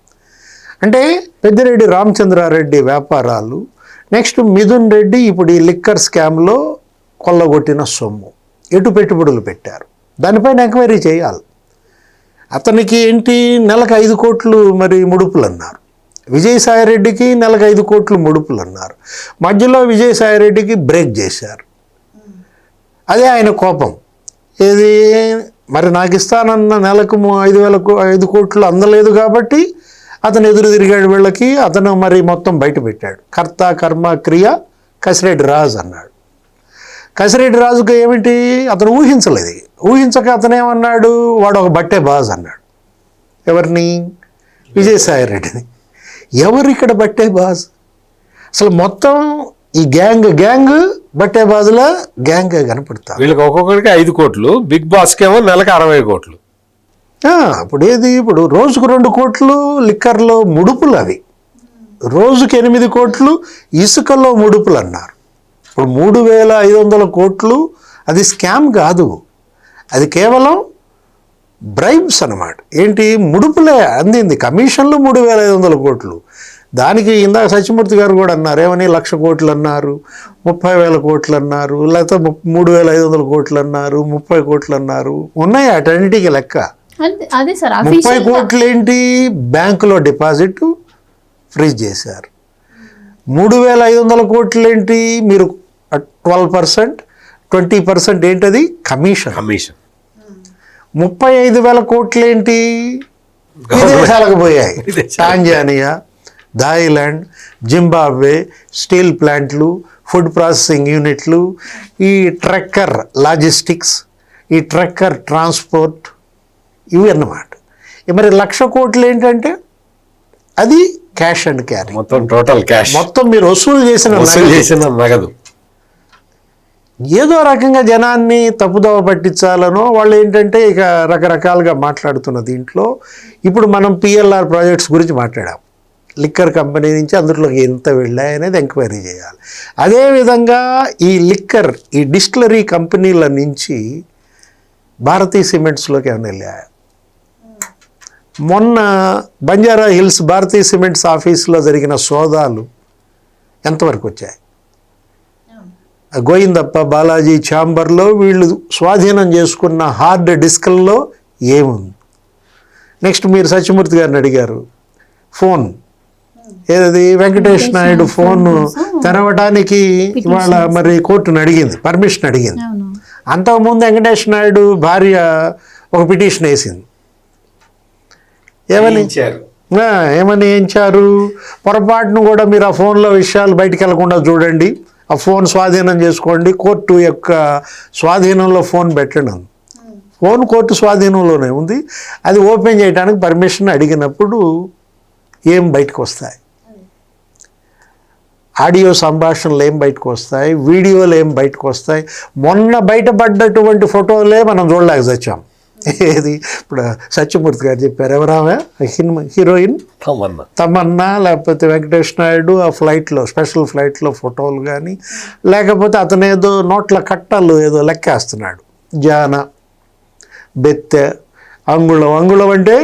Speaker 3: అంటే పెద్దిరెడ్డి రామచంద్రారెడ్డి వ్యాపారాలు, నెక్స్ట్ మిథున్ రెడ్డి ఇప్పుడు ఈ లిక్కర్ స్కామ్లో కొల్లగొట్టిన సొమ్ము ఎటు పెట్టుబడులు పెట్టారు, దానిపైన ఎంక్వైరీ చేయాలి. అతనికి ఏంటి నెలకు 5 కోట్లు మరి ముడుపులు అన్నారు. విజయసాయిరెడ్డికి నెలకు 5 కోట్లు ముడుపులు అన్నారు. మధ్యలో విజయసాయిరెడ్డికి బ్రేక్ చేశారు. అదే ఆయన కోపం. ఏది మరి నాకు ఇస్తానన్న నెలకు 5 కోట్లు అందలేదు కాబట్టి అతను ఎదురు తిరిగాడు వీళ్ళకి. అతను మరి మొత్తం బయట పెట్టాడు. కర్త కర్మ క్రియ కసిరెడ్డి రాజు అన్నాడు. కసిరెడ్డి రాజుకు ఏమిటి అతను ఊహించలేదు. ఊహించక అతనేమన్నాడు, వాడు ఒక బట్టే బాజ్ అన్నాడు. ఎవరిని? విజయసాయిరెడ్డిని. ఎవరు ఇక్కడ బట్టే బాజ్? అసలు మొత్తం ఈ గ్యాంగ్ బట్టే బాజుల గ్యాంగ్ కనపడతా.
Speaker 2: వీళ్ళకి ఒక్కొక్కరికి 5 కోట్లు, బిగ్ బాస్కి ఏమో నెలకు 60 కోట్లు.
Speaker 3: ఇప్పుడు ఏది, ఇప్పుడు రోజుకు 2 కోట్లు లిక్కర్లో ముడుపులు, అవి రోజుకి 8 కోట్లు ఇసుకలో ముడుపులు అన్నారు. ఇప్పుడు 3,500 కోట్లు అది స్కామ్ కాదు, అది కేవలం బ్రైబ్స్ అన్నమాట. ఏంటి ముడుపులే అందింది, కమిషన్లు 3,500 కోట్లు. దానికి ఇందాక సత్యమూర్తి గారు కూడా అన్నారు, ఏమని 1,00,000 కోట్లు అన్నారు, 30,000 కోట్లు అన్నారు, లేకపోతే 3,500 కోట్లు అన్నారు, 30 కోట్లు అన్నారు. ఉన్నాయి అటన్నిటికీ లెక్క.
Speaker 1: అదే సార్
Speaker 3: 30 కోట్లు ఏంటి బ్యాంకులో డిపాజిట్ ఫ్రీజ్ చేశారు. 3,500 కోట్లు ఏంటి మీరు 12%, 20% ఏంటది కమిషన్. 35,000 కోట్లు ఏంటి విదేశాలకు పోయాయి. టాంజానియా, థాయిలాండ్, జింబాబ్వే స్టీల్ ప్లాంట్లు, ఫుడ్ ప్రాసెసింగ్ యూనిట్లు, ఈ ట్రక్కర్ లాజిస్టిక్స్, ఈ ట్రక్కర్ ట్రాన్స్పోర్ట్, ఇవి అన్నమాట. మరి 1,00,000 కోట్లు ఏంటంటే అది క్యాష్ అండ్ క్యారీ,
Speaker 2: మొత్తం టోటల్ క్యాష్,
Speaker 3: మొత్తం మీరు వసూలు చేసిన
Speaker 2: నగదు.
Speaker 3: ఏదో రకంగా జనాన్ని తప్పుదోవ పట్టించాలనో వాళ్ళు ఏంటంటే ఇక రకరకాలుగా మాట్లాడుతున్న దీంట్లో ఇప్పుడు మనం పిఎల్ఆర్ ప్రాజెక్ట్స్ గురించి మాట్లాడాం. లిక్కర్ కంపెనీ నుంచి అందులోకి ఎంత వెళ్ళాయి అనేది ఎంక్వైరీ చేయాలి. అదేవిధంగా ఈ లిక్కర్, ఈ డిస్టిలరీ కంపెనీల నుంచి భారతీ సిమెంట్స్లోకి ఏమైనా వెళ్ళాయి. మొన్న బంజారా హిల్స్ భారతీ సిమెంట్స్ ఆఫీస్లో జరిగిన సోదాలు ఎంతవరకు వచ్చాయి? గోయిందప్ప బాలాజీ ఛాంబర్లో వీళ్ళు స్వాధీనం చేసుకున్న హార్డ్ డిస్క్ల్లో ఏముంది? నెక్స్ట్ మీరు సత్యమూర్తి గారిని అడిగారు, ఫోన్ ఏదది వెంకటేష్ నాయుడు ఫోన్ తెరవడానికి ఇవాళ మరి కోర్టును అడిగింది, పర్మిషన్ అడిగింది. అంతకుముందు వెంకటేష్ నాయుడు భార్య ఒక పిటిషన్ వేసింది. ఏమని వేయించారు? పొరపాటును కూడా మీరు ఆ ఫోన్లో విషయాలు బయటికి వెళ్లకుండా చూడండి, ఆ ఫోన్ స్వాధీనం చేసుకోండి, కోర్టు యొక్క స్వాధీనంలో ఫోన్ పెట్టండి. ఫోన్ కోర్టు స్వాధీనంలోనే ఉంది. అది ఓపెన్ చేయడానికి పర్మిషన్ అడిగినప్పుడు ఏం బయటకు వస్తాయి? ఆడియో సంభాషణలు ఏం బయటకు వస్తాయి? వీడియోలు ఏం బయటకు వస్తాయి? మొన్న బయటపడ్డటువంటి ఫోటోలే మనం చూడలేక వచ్చాం. ఏది ఇప్పుడు సత్యమూర్తి గారు చెప్పారు, ఎవరామె హీరోయిన్ తమన్నా, లేకపోతే వెంకటేష్ నాయుడు ఆ ఫ్లైట్లో, స్పెషల్ ఫ్లైట్లో ఫోటోలు కానీ, లేకపోతే అతను ఏదో నోట్ల కట్టలు ఏదో లెక్కేస్తున్నాడు, జాన, బెత్తె, అంగుళం అంటే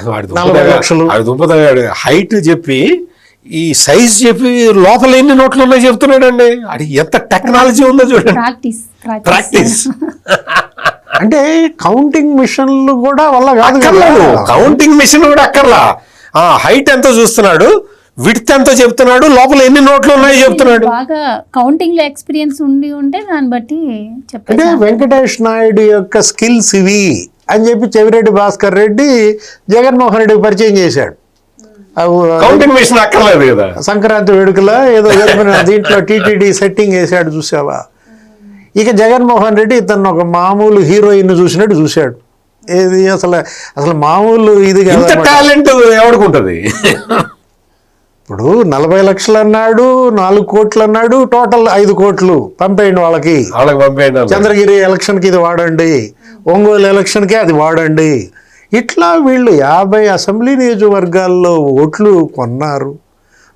Speaker 3: 40 లక్షలు.
Speaker 2: హైట్ చెప్పి ఈ సైజ్ చెప్పి లోపల ఎన్ని నోట్లు ఉన్నాయి చెప్తున్నాడండి. అది ఎంత టెక్నాలజీ ఉందో చూడండి. ప్రాక్టీస్
Speaker 3: అంటే కౌంటింగ్ మిషన్లు కూడా వల్ల కాదు,
Speaker 2: కౌంటింగ్ మిషన్ కూడా అక్కర్లా. హైట్ ఎంతో చూస్తున్నాడు, విడ్త్ ఎంతో చెప్తున్నాడు, లోపల ఎన్ని నోట్లు ఉన్నాయో చెప్తున్నాడు.
Speaker 1: బాగా కౌంటింగ్ లో ఎక్స్పీరియన్స్ ఉంటే దాన్ని బట్టి
Speaker 3: అంటే వెంకటేష్ నాయుడు యొక్క స్కిల్స్ ఇవి అని చెప్పి చెవిరెడ్డి భాస్కర్ రెడ్డి జగన్మోహన్ రెడ్డికి పరిచయం చేశాడు.
Speaker 2: కౌంటింగ్ మిషన్ అక్కర్లేదు కదా.
Speaker 3: సంక్రాంతి వేడుకల ఏదో జరిగిన దీంట్లో టీటీడీ సెట్టింగ్ వేసాడు చూసావా. ఇక జగన్మోహన్ రెడ్డి ఇతను ఒక మామూలు హీరోయిన్ చూసినట్టు చూశాడు. ఏది అసలు మామూలు ఇది
Speaker 2: ఇంత
Speaker 3: కాదు.
Speaker 2: టాలెంట్ ఎవడుకుంటది?
Speaker 3: ఇప్పుడు 40 లక్షలు అన్నాడు, 4 కోట్లు అన్నాడు, టోటల్ 5 కోట్లు పంపేయండి వాళ్ళకి.
Speaker 2: పంపేయండి.
Speaker 3: చంద్రగిరి ఎలక్షన్కి ఇది వాడండి, ఒంగోలు ఎలక్షన్కి అది వాడండి. ఇట్లా వీళ్ళు 50 అసెంబ్లీ నియోజకవర్గాల్లో ఓట్లు కొన్నారు,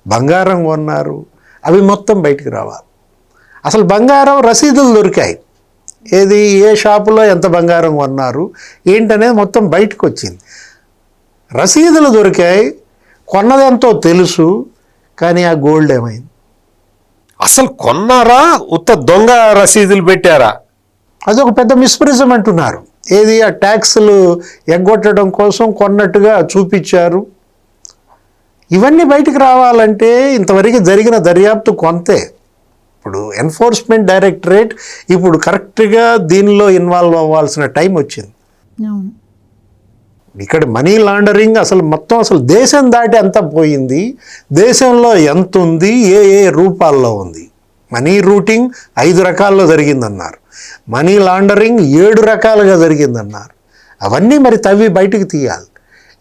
Speaker 3: బంగారం కొన్నారు. అవి మొత్తం బయటికి రావాలి. అసలు బంగారం రసీదులు దొరికాయి. ఏది ఏ షాపులో ఎంత బంగారం కొన్నారు ఏంటనేది మొత్తం బయటకు వచ్చింది. రసీదులు దొరికాయి, కొన్నదెంతో తెలుసు. కానీ ఆ గోల్డ్ ఏమైంది?
Speaker 2: అసలు కొన్నారా, ఉత్త దొంగ రసీదులు పెట్టారా?
Speaker 3: అదొక పెద్ద మిస్ప్రిజం అంటున్నారు. ఏది ఆ ట్యాక్సులు ఎగ్గొట్టడం కోసం కొన్నట్టుగా చూపించారు. ఇవన్నీ బయటికి రావాలంటే ఇంతవరకు జరిగిన దర్యాప్తు కొంతే. ఇప్పుడు ఎన్ఫోర్స్మెంట్ డైరెక్టరేట్ ఇప్పుడు కరెక్ట్గా దీనిలో ఇన్వాల్వ్ అవ్వాల్సిన టైం వచ్చింది. ఇక్కడ మనీ లాండరింగ్ అసలు దేశం దాటి అంతా పోయింది. దేశంలో ఎంత ఉంది, ఏ ఏ రూపాల్లో ఉంది. మనీ రూటింగ్ 5 రకాల్లో జరిగిందన్నారు. మనీ లాండరింగ్ 7 రకాలుగా జరిగిందన్నారు. అవన్నీ మరి తవ్వి బయటికి తీయాలి.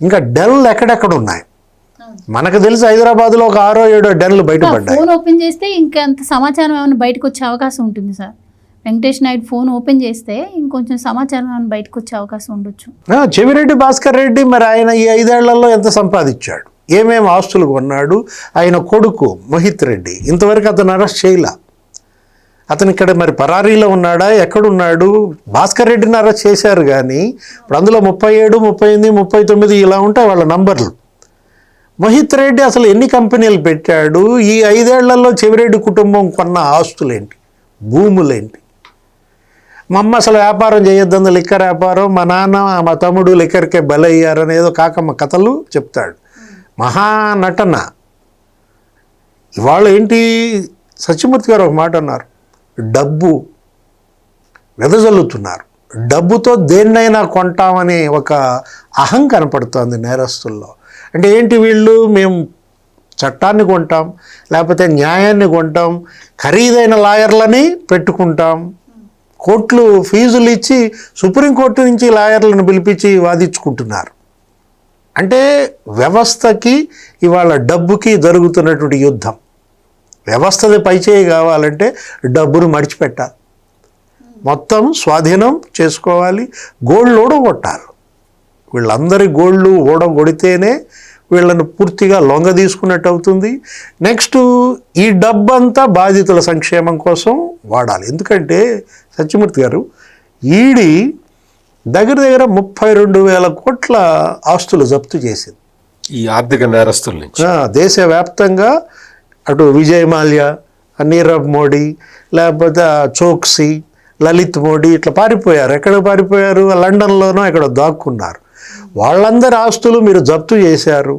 Speaker 3: ఇంకా డెల్ ఎక్కడెక్కడ ఉన్నాయి మనకు తెలిసి హైదరాబాద్లో ఒక 6-7 డెన్లు బయటపడ్డాయి.
Speaker 1: ఫోన్ ఓపెన్ చేస్తే ఇంకా అంత సమాచారం ఏమైనా బయటకు వచ్చే అవకాశం ఉంటుంది sir. Venkatesh Naidu phone open చేస్తే ఇంకొంచెం సమాచారం ఏమైనా బయటకు వచ్చే అవకాశం ఉండొచ్చు.
Speaker 3: చెవిరెడ్డి భాస్కర్ రెడ్డి మరి ఆయన ఈ 5 ఏళ్లలో ఎంత సంపాదించాడు, ఏమేమి ఆస్తులు కొన్నాడు. ఆయన కొడుకు మోహిత్ రెడ్డి ఇంతవరకు అతను అరెస్ట్ చేయలే. అతను ఇక్కడ మరి పరారీలో ఉన్నాడా, ఎక్కడున్నాడు? భాస్కర్ రెడ్డిని అరెస్ట్ చేశారు కానీ ఇప్పుడు అందులో 37, 38, 39 ఇలా ఉంటాయి వాళ్ళ నంబర్లు. మోహిత్ రెడ్డి అసలు ఎన్ని కంపెనీలు పెట్టాడు? ఈ 5 ఏళ్లలో చెవిరెడ్డి కుటుంబం కొన్న ఆస్తులేంటి, భూములేంటి? మా అమ్మ అసలు వ్యాపారం చేయొద్దంది, లిక్కర్ వ్యాపారం. మా నాన్న మా తమ్ముడు లిక్కర్కే బలయ్యారని ఏదో కాకమ్మ కథలు చెప్తాడు. మహానటన. ఇవాళ ఏంటి సత్యమూర్తి గారు ఒక మాట అన్నారు, డబ్బు వెదజల్లుతున్నారు. డబ్బుతో దేన్నైనా కొంటామనే ఒక అహం కనపడుతోంది నేరస్తుల్లో. అంటే ఏంటి, వీళ్ళు మేము చట్టాన్ని కొంటాం, లేకపోతే న్యాయాన్ని కొంటాం, ఖరీదైన లాయర్లని పెట్టుకుంటాం, కోర్టులు ఫీజులు ఇచ్చి సుప్రీంకోర్టు నుంచి లాయర్లను పిలిపించి వాదించుకుంటున్నారు. అంటే వ్యవస్థకి ఇవాళ డబ్బుకి జరుగుతున్నటువంటి యుద్ధం. వ్యవస్థది పైచేయి కావాలంటే డబ్బును మడిచిపెట్టాలి, మొత్తం స్వాధీనం చేసుకోవాలి, గోల్డ్ ఓడగొట్టాలి. వీళ్ళందరి గోల్డ్లు ఓడగొడితేనే వీళ్ళను పూర్తిగా లొంగ తీసుకున్నట్టు అవుతుంది. నెక్స్ట్ ఈ డబ్బంతా బాధితుల సంక్షేమం కోసం వాడాలి. ఎందుకంటే సత్యమూర్తి గారు, ఈడీ దగ్గర 32,000 కోట్ల ఆస్తులు జప్తు చేసింది
Speaker 2: ఈ ఆర్థిక నేరస్తుల నుంచి.
Speaker 3: దేశవ్యాప్తంగా అటు విజయ్ మాల్యా, నీరవ్ మోడీ, లేకపోతే చోక్సీ, లలిత్ మోడీ ఇట్లా పారిపోయారు. ఎక్కడ పారిపోయారు? లండన్లోనో ఎక్కడో దాక్కున్నారు. వాళ్ళందరి ఆస్తులు మీరు జప్తు చేశారు.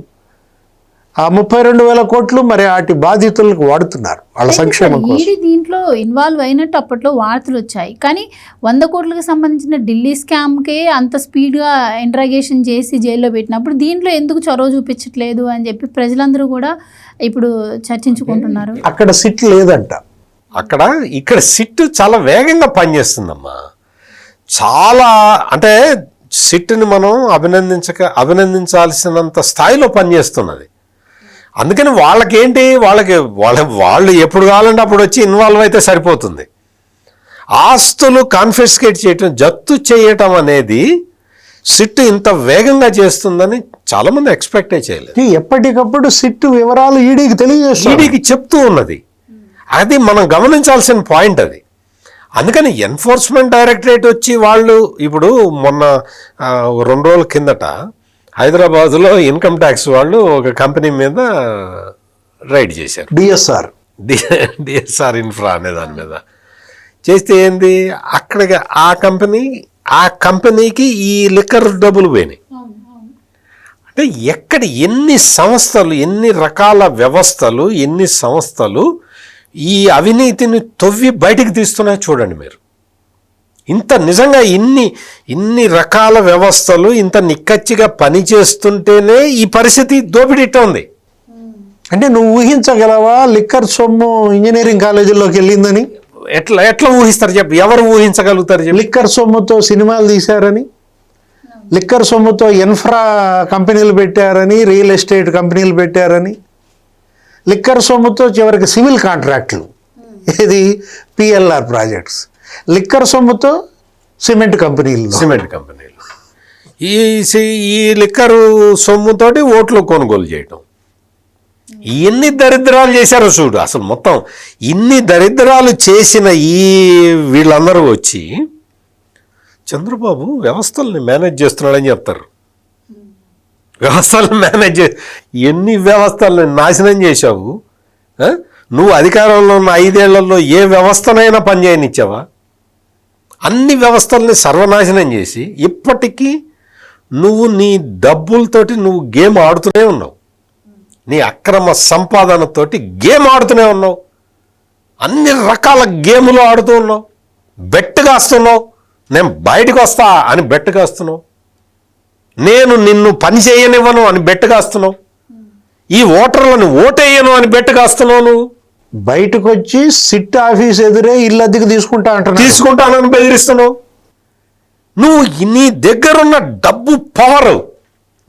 Speaker 3: ఆ 32,000 కోట్లు మరి వాటి బాధితులకు వాడుతున్నారు వాళ్ళ సంక్షేమం కోసం.
Speaker 1: ఈడీ దీంట్లో ఇన్వాల్వ్ అయినట్టు అప్పట్లో వార్తలు వచ్చాయి. కానీ 100 కోట్లకు సంబంధించిన ఢిల్లీ స్కామ్కే అంత స్పీడ్గా ఇంట్రాగేషన్ చేసి జైల్లో పెట్టినప్పుడు దీంట్లో ఎందుకు చొరవ చూపించట్లేదు అని చెప్పి ప్రజలందరూ కూడా ఇప్పుడు చర్చించుకుంటున్నారు.
Speaker 3: అక్కడ సిట్ లేదంట.
Speaker 2: ఇక్కడ సిట్ చాలా వేగంగా పనిచేస్తుందమ్మా. చాలా అంటే సిట్ని మనం అభినందించాల్సినంత స్థాయిలో పనిచేస్తున్నది. అందుకని వాళ్ళు ఎప్పుడు కావాలంటే అప్పుడు వచ్చి ఇన్వాల్వ్ అయితే సరిపోతుంది. ఆస్తులు కాన్ఫిస్కేట్ చేయటం, జప్తు చేయటం అనేది సిట్ ఇంత వేగంగా చేస్తుందని చాలామంది ఎక్స్పెక్టే చేయలేదు.
Speaker 3: ఎప్పటికప్పుడు సిట్ వివరాలు ఈడీకి
Speaker 2: చెప్తూ ఉన్నది. అది మనం గమనించాల్సిన పాయింట్ అది. అందుకని ఎన్ఫోర్స్మెంట్ డైరెక్టరేట్ వచ్చి వాళ్ళు ఇప్పుడు మొన్న 2 రోజుల కిందట హైదరాబాద్లో ఇన్కమ్ ట్యాక్స్ వాళ్ళు ఒక కంపెనీ మీద రైడ్ చేశారు. డిఎస్ఆర్ ఇన్ఫ్రా అనే దాని మీద చేస్తే ఏంది, అక్కడికి ఆ కంపెనీకి ఈ లిక్కర్ డబ్బులు పోయినాయి. అంటే ఎక్కడ ఎన్ని సంస్థలు, ఎన్ని రకాల వ్యవస్థలు, ఎన్ని సంస్థలు ఈ అవినీతిని తవ్వి బయటికి తీస్తున్నాయో చూడండి మీరు. ఇంత నిజంగా ఇన్ని రకాల వ్యవస్థలు ఇంత నిక్కచ్చిగా పనిచేస్తుంటేనే ఈ పరిస్థితి దోపిడిట్ట ఉంది.
Speaker 3: అంటే నువ్వు ఊహించగలవా లిక్కర్ సొమ్ము ఇంజనీరింగ్ కాలేజీల్లోకి వెళ్ళిందని?
Speaker 2: ఎట్లా ఎట్లా ఊహిస్తారు చెప్పు, ఎవరు ఊహించగలుగుతారు చెప్పు?
Speaker 3: లిక్కర్ సొమ్ముతో సినిమాలు తీశారని, లిక్కర్ సొమ్ముతో ఇన్ఫ్రా కంపెనీలు పెట్టారని, రియల్ ఎస్టేట్ కంపెనీలు పెట్టారని, లిక్కర్ సొమ్ముతో చివరికి సివిల్ కాంట్రాక్టులు, ఇది పిఎల్ఆర్ ప్రాజెక్ట్స్, లిక్కర్ సొమ్ముతో సిమెంట్ కంపెనీలు.
Speaker 2: ఈ లిక్కరు సొమ్ముతోటి ఓట్లు కొనుగోలు చేయటం, ఎన్ని దరిద్రాలు చేశారో చూడు. అసలు మొత్తం ఇన్ని దరిద్రాలు చేసిన వీళ్ళందరూ వచ్చి చంద్రబాబు వ్యవస్థల్ని మేనేజ్ చేస్తున్నాడని చెప్తారు. వ్యవస్థలను మేనేజ్ ఎన్ని వ్యవస్థలను నాశనం చేశావు? నువ్వు అధికారంలో ఉన్న 5 ఏళ్లలో ఏ వ్యవస్థనైనా పనిచేయనిచ్చావా? అన్ని వ్యవస్థల్ని సర్వనాశనం చేసి ఇప్పటికీ నువ్వు నీ డబ్బులతోటి నువ్వు గేమ్ ఆడుతూనే ఉన్నావు. నీ అక్రమ సంపాదనతోటి గేమ్ ఆడుతూనే ఉన్నావు. అన్ని రకాల గేములు ఆడుతూ ఉన్నావు. బెట్ కాస్తున్నావు. నేను బయటకు వస్తా అని బెట్ కాస్తున్నావు. నేను నిన్ను పని చేయనివ్వను అని బెట్ కాస్తున్నావు. ఈ ఓటర్లను ఓటేయను అని బెట్ కాస్తున్నావు. నువ్వు
Speaker 3: బయటకు వచ్చి సిట్ ఆఫీస్ ఎదురే ఇల్లు అద్దెకు
Speaker 2: తీసుకుంటానని బెదిరిస్తున్నావు. నువ్వు నీ దగ్గరున్న డబ్బు పవర్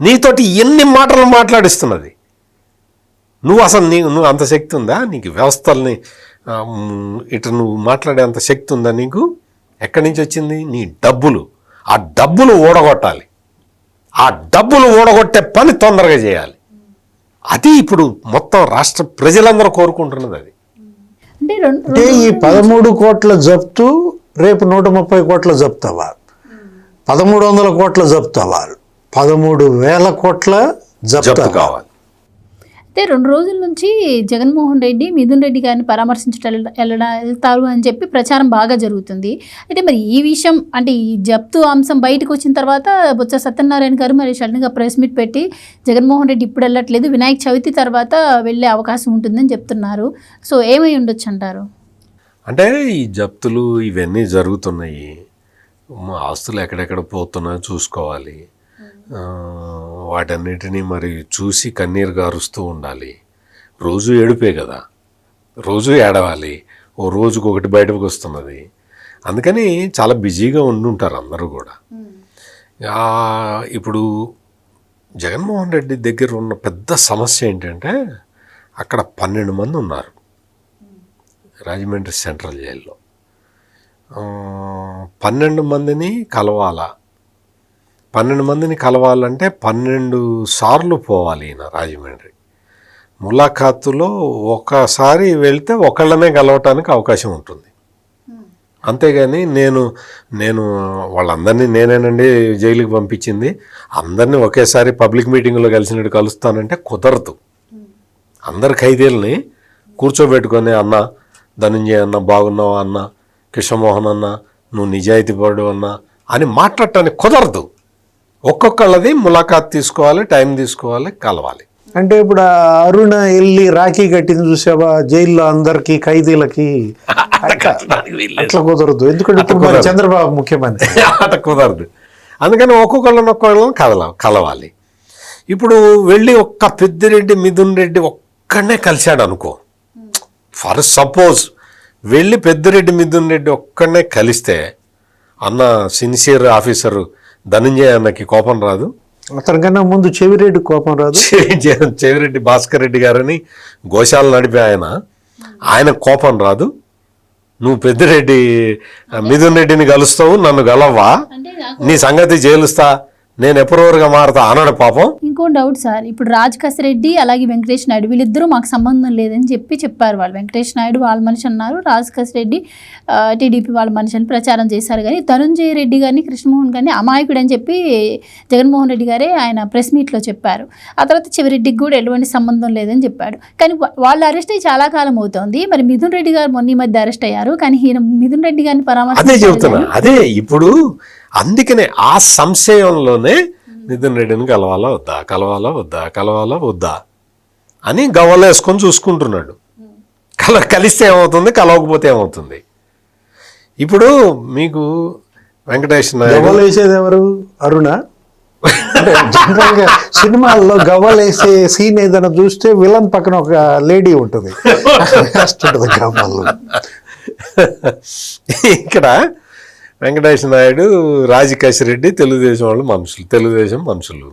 Speaker 2: నీతోటి ఎన్ని మాటలు మాట్లాడిస్తున్నది. నువ్వు అసలు నువ్వు అంత శక్తి ఉందా నీకు? వ్యవస్థల్ని ఇటు నువ్వు మాట్లాడే అంత శక్తి ఉందా నీకు? ఎక్కడి నుంచి వచ్చింది? నీ డబ్బులు. ఆ డబ్బులు ఓడగొట్టాలి. ఆ డబ్బులు ఓడగొట్టే పని తొందరగా చేయాలి. అది ఇప్పుడు మొత్తం రాష్ట్ర ప్రజలందరూ కోరుకుంటున్నది. అది
Speaker 3: అంటే ఈ 13 కోట్ల జప్తు రేపు 130 కోట్ల జప్తవా, 1300 కోట్ల జప్తవా, 13,000 కోట్ల జప్తు కావాలి.
Speaker 1: అయితే 2 రోజుల నుంచి జగన్మోహన్ రెడ్డి మిథున్ రెడ్డి గారిని వెళ్తారు అని చెప్పి ప్రచారం బాగా జరుగుతుంది. అయితే మరి ఈ విషయం అంటే ఈ జప్తు అంశం బయటకు వచ్చిన తర్వాత బొత్స సత్యనారాయణ గారు మరి సడన్గా ప్రెస్ మీట్ పెట్టి జగన్మోహన్ రెడ్డి ఇప్పుడు వెళ్ళట్లేదు, వినాయక చవితి తర్వాత వెళ్ళే అవకాశం ఉంటుందని చెప్తున్నారు. సో ఏమై ఉండొచ్చు అంటారు?
Speaker 2: అంటే ఈ జప్తులు ఇవన్నీ జరుగుతున్నాయి. ఆస్తులు ఎక్కడెక్కడ పోతున్నాయో చూసుకోవాలి. వాటన్నిటినీ మరి చూసి కన్నీరు గారుస్తూ ఉండాలి. రోజు ఏడుపే కదా, రోజు ఏడవాలి. ఓ రోజుకు ఒకటి బయటకు వస్తున్నది. అందుకని చాలా బిజీగా ఉండుంటారు అందరూ కూడా. ఇప్పుడు జగన్మోహన్ రెడ్డి దగ్గర ఉన్న పెద్ద సమస్య ఏంటంటే అక్కడ 12 మంది ఉన్నారు రాజమండ్రి సెంట్రల్ జైల్లో. 12 మందిని కలవాలా? 12 మందిని కలవాలంటే 12 సార్లు పోవాలి ఈయన రాజమండ్రి. ములాఖాతులో ఒకసారి వెళ్తే ఒకళ్ళనే కలవటానికి అవకాశం ఉంటుంది. అంతేగాని నేను వాళ్ళందరినీ నేనేనండి జైలుకి పంపించింది, అందరినీ ఒకేసారి పబ్లిక్ మీటింగ్లో కలిసినట్టు కలుస్తానంటే కుదరదు. అందరు ఖైదీలని కూర్చోబెట్టుకొని అన్న ధనంజయ అన్న బాగున్నావా అన్న, కృష్ణమోహన్ అన్న నువ్వు నిజాయితీ పడు అన్న అని మాట్లాడటానికి కుదరదు. ఒక్కొక్కళ్ళది ములాఖాత్ తీసుకోవాలి, టైం తీసుకోవాలి, కలవాలి.
Speaker 3: అంటే ఇప్పుడు అరుణ వెళ్ళి రాఖీ కట్టింది చూసావా జైల్లో అందరికి ఖైదీలకి, అట్లా కుదరదు. ఎందుకంటే ఇప్పుడు చంద్రబాబు ముఖ్యమంత్రి,
Speaker 2: అట్లా కుదరదు. అందుకని ఒక్కొక్కళ్ళని కలవాలి. ఇప్పుడు వెళ్ళి ఒక్క పెద్దిరెడ్డి మిథున్ రెడ్డి ఒక్కడనే కలిశాడు అనుకో, ఫర్ సపోజ్ వెళ్ళి పెద్దిరెడ్డి మిథున్ రెడ్డి ఒక్కడనే కలిస్తే అన్న సిన్సియర్ ఆఫీసరు ధనంజయ అన్నకి కోపం రాదు?
Speaker 3: అతనికన్నా ముందు చెవిరెడ్డి కోపం రాదు?
Speaker 2: చెవిరెడ్డి భాస్కర్ రెడ్డి గారని గోశాల నడిపే ఆయన కోపం రాదు? నువ్వు పెద్దిరెడ్డి మిథున్ రెడ్డిని కలుస్తావు, నన్ను గలవ్వా, నీ సంగతి జైలుస్తా, నేను ఎప్పటివరగా మారుతా అన్నాడు పాపం.
Speaker 1: ఇంకో డౌట్ సార్, ఇప్పుడు రాజకాశి రెడ్డి అలాగే వెంకటేష్ నాయుడు వీళ్ళిద్దరూ మాకు సంబంధం లేదని చెప్పారు. వాళ్ళు వెంకటేష్ నాయుడు వాళ్ళ మనిషి అన్నారు, రాజకాశి రెడ్డి టీడీపీ వాళ్ళ మనిషి అని ప్రచారం చేశారు. కానీ ధనంజయ రెడ్డి గారిని కృష్ణమోహన్ గారిని అమాయకుడు అని చెప్పి జగన్మోహన్ రెడ్డి గారే ఆయన ప్రెస్ మీట్లో చెప్పారు. ఆ తర్వాత చివరెడ్డికి కూడా ఎటువంటి సంబంధం లేదని చెప్పాడు. కానీ వాళ్ళు అరెస్ట్ అయ్యి చాలా కాలం అవుతోంది. మరి మిథున్ రెడ్డి గారు మొన్న ఈ మధ్య అరెస్ట్ అయ్యారు, కానీ ఈయన మిథున్ రెడ్డి గారిని
Speaker 2: పరామర్శించారు. అదే ఇప్పుడు అందుకనే ఆ సంశయంలోనే మిథున్ రెడ్డిని కలవాలా వద్దా అని గవ్వలేసుకొని చూసుకుంటున్నాడు. కలిస్తే ఏమవుతుంది, కలవకపోతే ఏమవుతుంది? ఇప్పుడు మీకు వెంకటేష్
Speaker 3: గవ్వలేసేది ఎవరు? అరుణ. జనరల్గా సినిమాల్లో గవ్వలేసే సీన్ ఏదైనా చూస్తే విలన్ పక్కన ఒక లేడీ ఉంటుంది, గవ్వలు.
Speaker 2: ఇక్కడ వెంకటేశ్వర నాయుడు, రాజకేశ్ రెడ్డి తెలుగుదేశం మనుషులు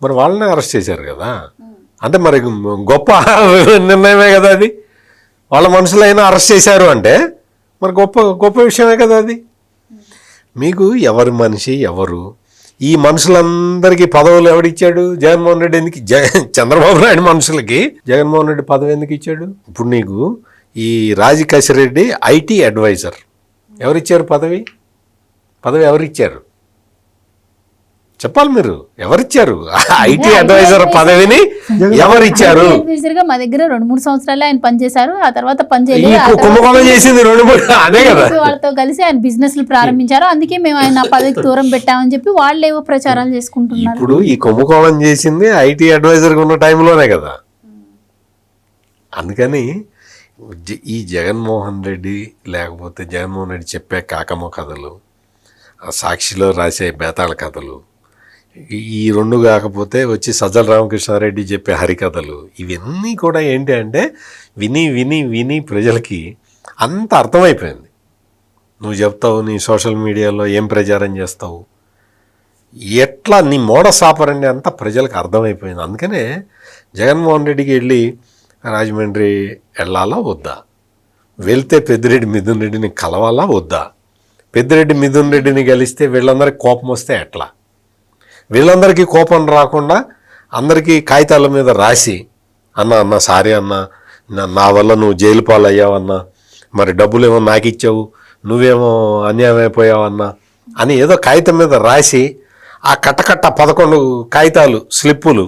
Speaker 2: మరి వాళ్ళని అరెస్ట్ చేశారు కదా. అంటే మరి గొప్ప నిర్ణయమే కదా అది. వాళ్ళ మనుషులైనా అరెస్ట్ చేశారు అంటే మరి గొప్ప విషయమే కదా అది. మీకు ఎవరి మనిషి ఎవరు, ఈ మనుషులందరికీ పదవులు ఎవడిచ్చాడు? జగన్మోహన్ రెడ్డి. ఎందుకు చంద్రబాబు నాయుడు మనుషులకి జగన్మోహన్ రెడ్డి పదవి ఎందుకు ఇచ్చాడు? ఇప్పుడు నీకు ఈ రాజకేశ్ రెడ్డి ఐటీ అడ్వైజర్ ఎవరిచ్చారు? పదవి ఎవరిచ్చారు చెప్పాలి మీరు. ఎవరిచ్చారు ఐటీ అడ్వైజర్ పదవిని? ఎవరిచ్చారు?
Speaker 1: అడ్వైజర్ గా మా దగ్గర 2-3 సంవత్సరాలు ఆయన పనిచేశారు. ఆ తర్వాత
Speaker 2: కుంభకోణం చేసింది 2-3 అదే కదా.
Speaker 1: వాళ్ళతో కలిసి ఆయన బిజినెస్లు ప్రారంభించారు. అందుకే మేము ఆయన పదవికి దూరం పెట్టామని చెప్పి వాళ్ళు ఏవో ప్రచారాలు చేసుకుంటున్నారు.
Speaker 2: ఇప్పుడు ఈ కుంభకోణం చేసింది ఐటీ అడ్వైజర్గా ఉన్న టైంలోనే కదా. అందుకని ఈ జగన్మోహన్ రెడ్డి, లేకపోతే జగన్మోహన్ రెడ్డి చెప్పే కాకమ్మ కథలు, సాక్షిలో రాసే బేతాళ కథలు, ఈ రెండు కాకపోతే వచ్చి సజ్జల రామకృష్ణారెడ్డి చెప్పే హరికథలు, ఇవన్నీ కూడా ఏంటి అంటే విని విని విని ప్రజలకి అంత అర్థమైపోయింది. నువ్వు చెప్తావు, నీ సోషల్ మీడియాలో ఏం ప్రచారం చేస్తావు, ఎట్లా నీ మోడస్ ఆపరండి అంతా ప్రజలకు అర్థమైపోయింది. అందుకనే జగన్మోహన్ రెడ్డికి వెళ్ళి రాజమండ్రి వెళ్ళాలా వద్దా, వెళ్తే పెద్దిరెడ్డి మిథున్ రెడ్డిని కలవాలా వద్దా, పెద్దిరెడ్డి మిథున్ రెడ్డిని కలిస్తే వీళ్ళందరికీ కోపం వస్తే ఎట్లా, వీళ్ళందరికీ కోపం రాకుండా అందరికీ కాగితాల మీద రాసి అన్న సారీ అన్న, నా వల్ల నువ్వు జైలు పాలయ్యావన్నా, మరి డబ్బులు ఏమో నాకు ఇచ్చావు, నువ్వేమో అన్యాయం అయిపోయావన్నా అని ఏదో కాగితం మీద రాసి ఆ కట్టకట్ట 11 కాగితాలు స్లిప్పులు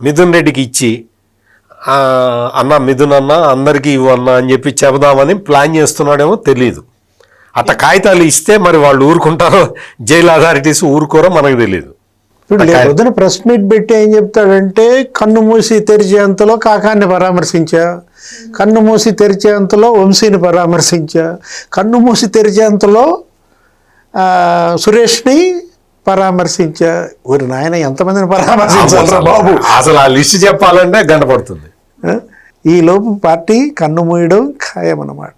Speaker 2: మిథున్ రెడ్డికి ఇచ్చి మిథున్ అన్న అందరికీ ఇవ్వన్నా అని చెప్పి చెబుదామని ప్లాన్ చేస్తున్నాడేమో తెలియదు. అట్ట కాగితాలు ఇస్తే మరి వాళ్ళు ఊరుకుంటారో, జైలు అథారిటీస్ ఊరుకోరో మనకు తెలియదు.
Speaker 3: పొద్దున ప్రెస్ మీట్ పెట్టి ఏం చెప్తాడంటే, కన్ను మూసి తెరిచేంతలో కాకాన్ని పరామర్శించా, కన్ను మూసి తెరిచేంతలో వంశీని పరామర్శించా, కన్ను మూసి తెరిచేంతలో సురేష్ని పరామర్శించా. ఊరి నాయన ఎంతమందిని పరామర్శించాలి బాబు?
Speaker 2: అసలు ఆ లిస్ట్ చెప్పాలంటే గంట పడుతుంది.
Speaker 3: ఈ లోపు పార్టీ కన్ను మూయడం ఖాయమన్నమాట.